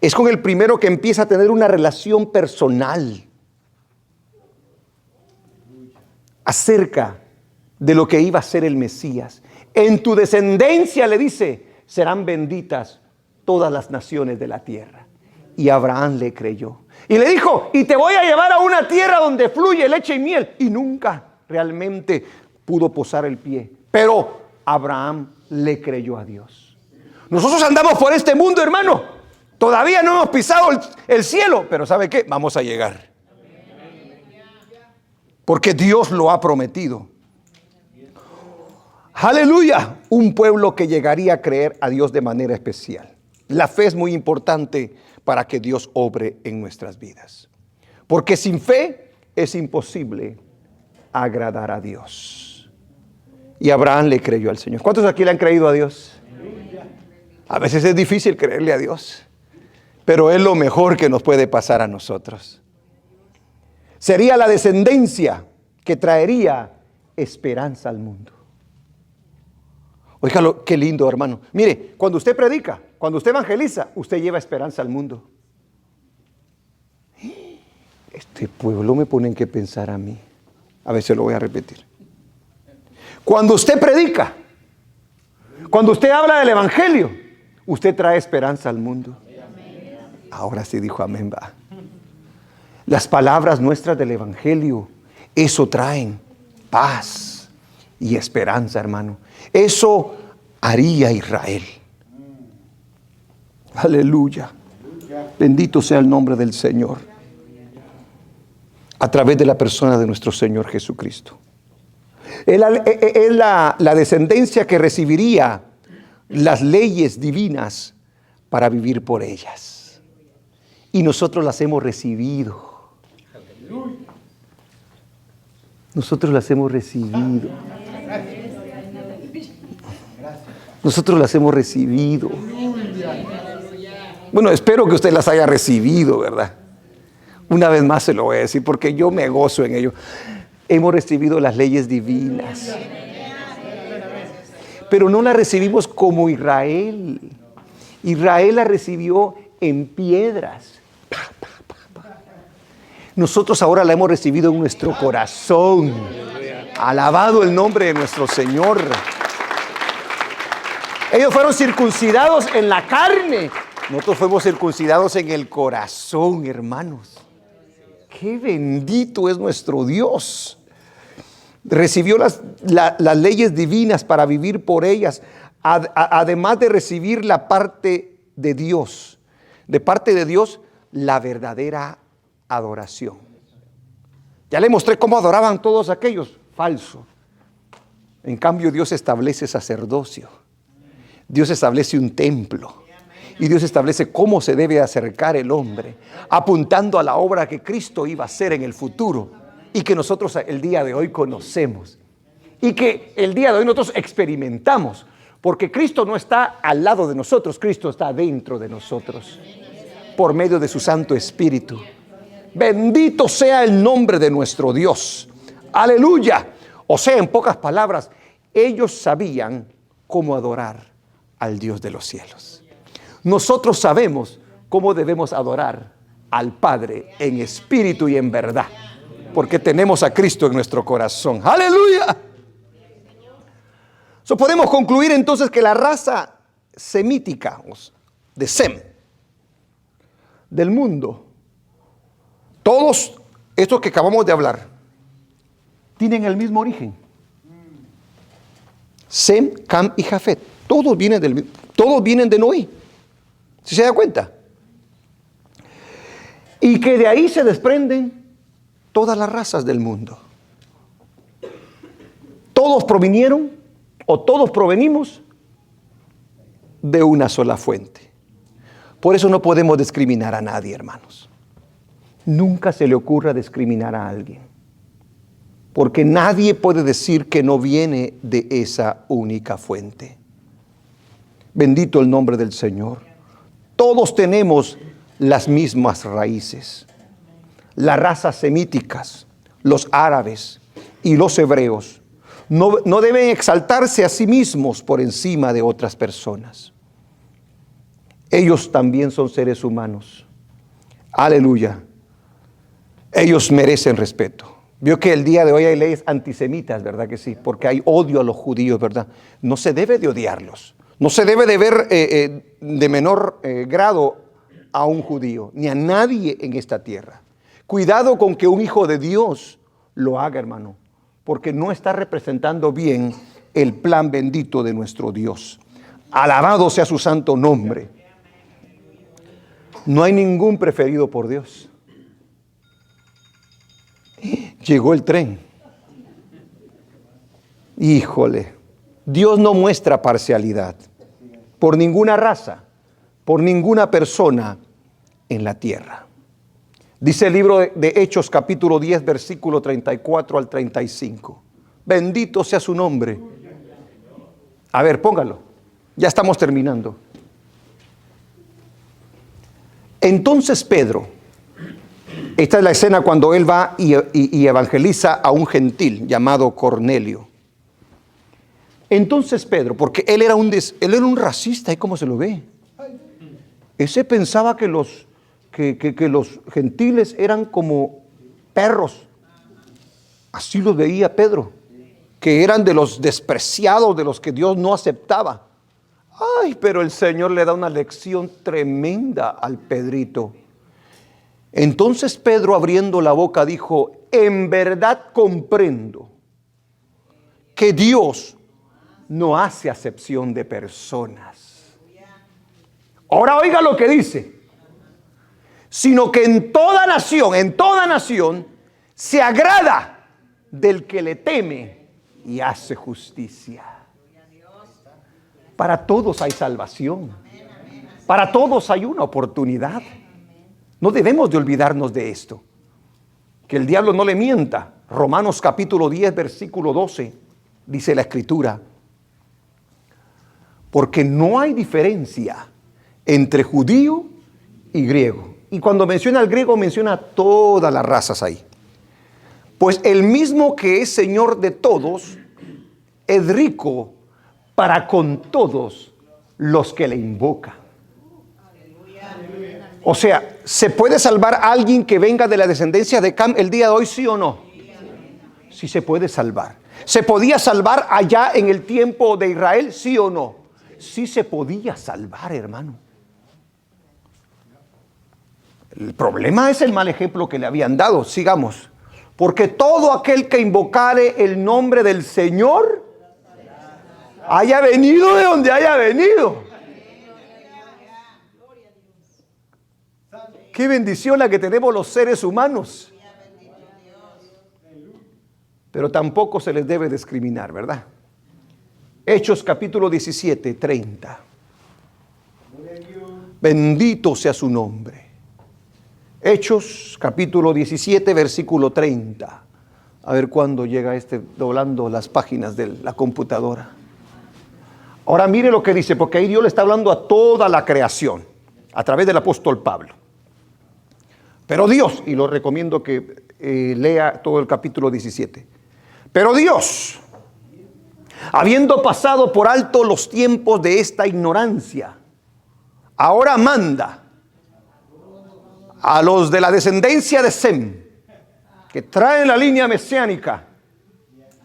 Es con el primero que empieza a tener una relación personal acerca de lo que iba a ser el Mesías. En tu descendencia, le dice, serán benditas todas las naciones de la tierra. Y Abraham le creyó. Y le dijo, y te voy a llevar a una tierra donde fluye leche y miel. Y nunca realmente pudo posar el pie. Pero Abraham le creyó a Dios. Nosotros andamos por este mundo, hermano. Todavía no hemos pisado el cielo. Pero ¿sabe qué? Vamos a llegar. Porque Dios lo ha prometido. Aleluya. Un pueblo que llegaría a creer a Dios de manera especial. La fe es muy importante para que Dios obre en nuestras vidas. Porque sin fe es imposible agradar a Dios. Y Abraham le creyó al Señor. ¿Cuántos aquí le han creído a Dios? A veces es difícil creerle a Dios, pero es lo mejor que nos puede pasar a nosotros. Sería la descendencia que traería esperanza al mundo. Oígalo, qué lindo, hermano. Mire, cuando usted predica, cuando usted evangeliza, usted lleva esperanza al mundo. Este pueblo me pone en qué pensar a mí. A ver, se lo voy a repetir. Cuando usted predica, cuando usted habla del evangelio, usted trae esperanza al mundo. Ahora sí dijo amén, va. Las palabras nuestras del evangelio, eso traen paz y esperanza, hermano. Eso haría Israel. Aleluya. Bendito sea el nombre del Señor. A través de la persona de nuestro Señor Jesucristo. Es la descendencia que recibiría las leyes divinas para vivir por ellas. Y nosotros las hemos recibido. Nosotros las hemos recibido. Nosotros las hemos recibido. Bueno, espero que usted las haya recibido, ¿verdad? Una vez más se lo voy a decir porque yo me gozo en ello. Hemos recibido las leyes divinas. Pero no las recibimos como Israel. Israel las recibió en piedras. Nosotros ahora la hemos recibido en nuestro corazón. Alabado el nombre de nuestro Señor. Ellos fueron circuncidados en la carne. Nosotros fuimos circuncidados en el corazón, hermanos. ¡Qué bendito es nuestro Dios! Recibió las leyes divinas para vivir por ellas, además de recibir la parte de Dios. De parte de Dios, la verdadera adoración. Ya le mostré cómo adoraban todos aquellos. Falso. En cambio, Dios establece sacerdocio. Dios establece un templo. Y Dios establece cómo se debe acercar el hombre, apuntando a la obra que Cristo iba a hacer en el futuro y que nosotros el día de hoy conocemos y que el día de hoy nosotros experimentamos, porque Cristo no está al lado de nosotros, Cristo está dentro de nosotros por medio de su Santo Espíritu. Bendito sea el nombre de nuestro Dios. Aleluya. O sea, en pocas palabras, ellos sabían cómo adorar al Dios de los cielos. Nosotros sabemos cómo debemos adorar al Padre en espíritu y en verdad, porque tenemos a Cristo en nuestro corazón. ¡Aleluya! Podemos concluir entonces que la raza semítica de Sem, del mundo, todos estos que acabamos de hablar, tienen el mismo origen. Sem, Cam y Jafet, todos vienen de Noé. ¿Sí se da cuenta? Y que de ahí se desprenden todas las razas del mundo. Todos provinieron o todos provenimos de una sola fuente. Por eso no podemos discriminar a nadie, hermanos. Nunca se le ocurra discriminar a alguien. Porque nadie puede decir que no viene de esa única fuente. Bendito el nombre del Señor. Todos tenemos las mismas raíces. Las razas semíticas, los árabes y los hebreos no deben exaltarse a sí mismos por encima de otras personas. Ellos también son seres humanos. Aleluya. Ellos merecen respeto. Vio que el día de hoy hay leyes antisemitas, ¿verdad que sí? Porque hay odio a los judíos, ¿verdad? No se debe de odiarlos. No se debe de ver de menor grado a un judío, ni a nadie en esta tierra. Cuidado con que un hijo de Dios lo haga, hermano, porque no está representando bien el plan bendito de nuestro Dios. Alabado sea su santo nombre. No hay ningún preferido por Dios. Llegó el tren. Híjole. Dios no muestra parcialidad por ninguna raza, por ninguna persona en la tierra. Dice el libro de Hechos capítulo 10 versículo 34 al 35. Bendito sea su nombre. A ver, póngalo. Ya estamos terminando. Entonces Pedro, esta es la escena cuando él va y evangeliza a un gentil llamado Cornelio. Entonces Pedro, porque él era un racista, ¿y cómo se lo ve? Ese pensaba que los gentiles eran como perros. Así los veía Pedro, que eran de los despreciados, de los que Dios no aceptaba. Ay, pero el Señor le da una lección tremenda al Pedrito. Entonces Pedro, abriendo la boca, dijo: en verdad comprendo que Dios no hace acepción de personas. Ahora oiga lo que dice. Sino que en toda nación, se agrada del que le teme y hace justicia. Para todos hay salvación. Para todos hay una oportunidad. No debemos de olvidarnos de esto. Que el diablo no le mienta. Romanos capítulo 10, versículo 12, dice la Escritura. Porque no hay diferencia entre judío y griego. Y cuando menciona al griego, menciona todas las razas ahí. Pues el mismo que es Señor de todos, es rico para con todos los que le invocan. O sea, ¿se puede salvar a alguien que venga de la descendencia de Cam el día de hoy, sí o no? Sí se puede salvar. ¿Se podía salvar allá en el tiempo de Israel, sí o no? Sí se podía salvar, hermano. El problema es el mal ejemplo que le habían dado. Sigamos. Porque todo aquel que invocare el nombre del Señor, haya venido de donde haya venido. Qué bendición la que tenemos los seres humanos. Pero tampoco se les debe discriminar, ¿verdad? Hechos capítulo 17, 30. Bendito sea su nombre. Hechos capítulo 17, versículo 30. A ver cuándo llega doblando las páginas de la computadora. Ahora mire lo que dice, porque ahí Dios le está hablando a toda la creación, a través del apóstol Pablo. Pero Dios, y lo recomiendo que lea todo el capítulo 17. Pero Dios, habiendo pasado por alto los tiempos de esta ignorancia, ahora manda a los de la descendencia de Sem, que traen la línea mesiánica.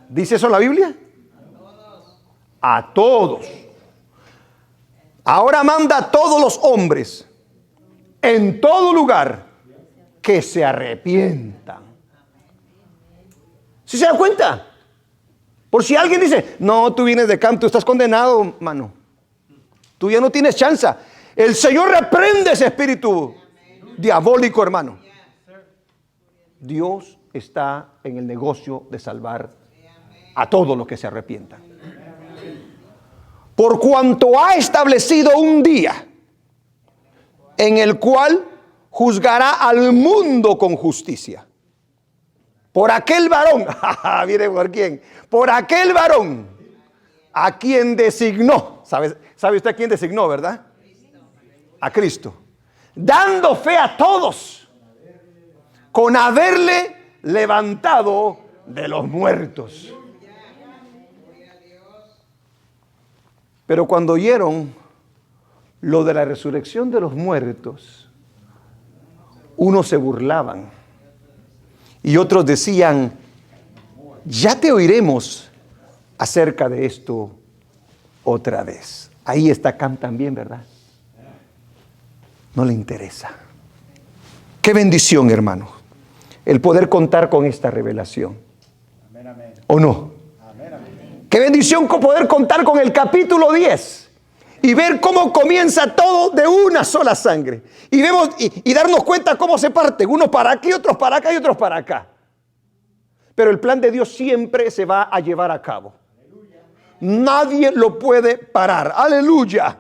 ¿Dice eso la Biblia? A todos. Ahora manda a todos los hombres en todo lugar que se arrepientan. ¿Sí se dan cuenta? Por si alguien dice, no, tú vienes de Cam, tú estás condenado, mano. Tú ya no tienes chance. El Señor reprende ese espíritu diabólico, hermano. Dios está en el negocio de salvar a todos los que se arrepientan. Por cuanto ha establecido un día en el cual juzgará al mundo con justicia. Por aquel varón, mire por quién, por aquel varón a quien designó. ¿Sabe usted a quién designó, verdad? A Cristo. Dando fe a todos con haberle levantado de los muertos. Pero cuando oyeron lo de la resurrección de los muertos, unos se burlaban y otros decían, ya te oiremos acerca de esto otra vez. Ahí está Cam también, ¿verdad? No le interesa. Qué bendición, hermano, el poder contar con esta revelación. ¿O no? Qué bendición poder contar con el capítulo 10 y ver cómo comienza todo de una sola sangre. Y vemos y darnos cuenta cómo se parte, unos para aquí, otros para acá y otros para acá. Pero el plan de Dios siempre se va a llevar a cabo. Nadie lo puede parar. Aleluya.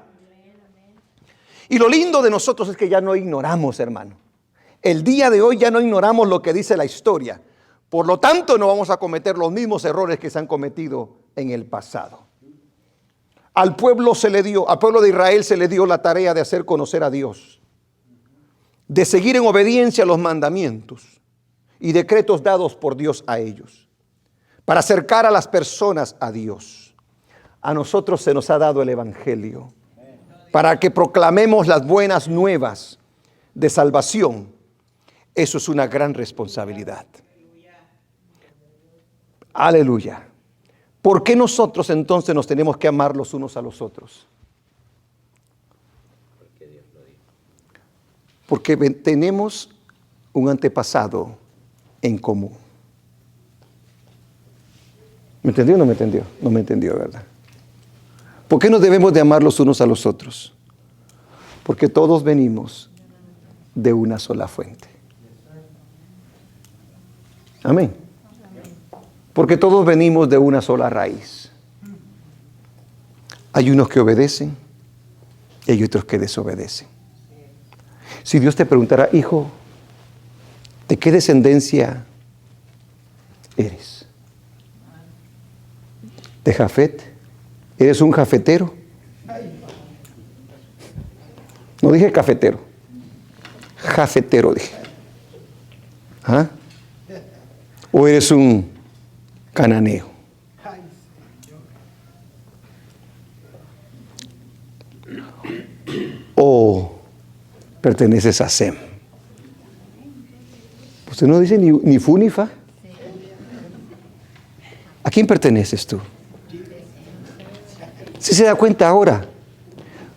Y lo lindo de nosotros es que ya no ignoramos, hermano. El día de hoy ya no ignoramos lo que dice la historia. Por lo tanto, no vamos a cometer los mismos errores que se han cometido en el pasado. Al pueblo de Israel se le dio la tarea de hacer conocer a Dios, de seguir en obediencia a los mandamientos y decretos dados por Dios a ellos, para acercar a las personas a Dios. A nosotros se nos ha dado el Evangelio, para que proclamemos las buenas nuevas de salvación. Eso es una gran responsabilidad. Aleluya. ¿Por qué nosotros entonces nos tenemos que amar los unos a los otros? Porque tenemos un antepasado en común. ¿Me entendió o no me entendió? No me entendió, ¿verdad? ¿Por qué nos debemos de amar los unos a los otros? Porque todos venimos de una sola fuente. Amén. Porque todos venimos de una sola raíz. Hay unos que obedecen y hay otros que desobedecen. Si Dios te preguntara, hijo, ¿de qué descendencia eres? ¿De Jafet? ¿Eres un jafetero? No dije cafetero. Jafetero dije. ¿Ah? ¿O eres un cananeo? ¿O perteneces a Sem? Usted no dice ni fu ni fa. ¿A quién perteneces tú? Si se da cuenta ahora,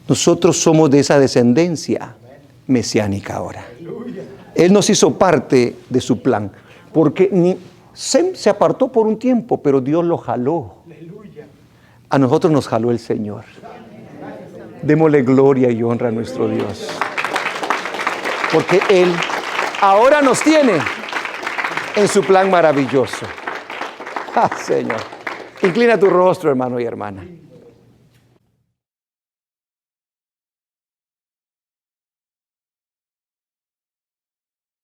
nosotros somos de esa descendencia mesiánica ahora. Él nos hizo parte de su plan, porque Sem se apartó por un tiempo, pero Dios lo jaló. A nosotros nos jaló el Señor. Démosle gloria y honra a nuestro Dios, porque Él ahora nos tiene en su plan maravilloso. Señor, inclina tu rostro, hermano y hermana.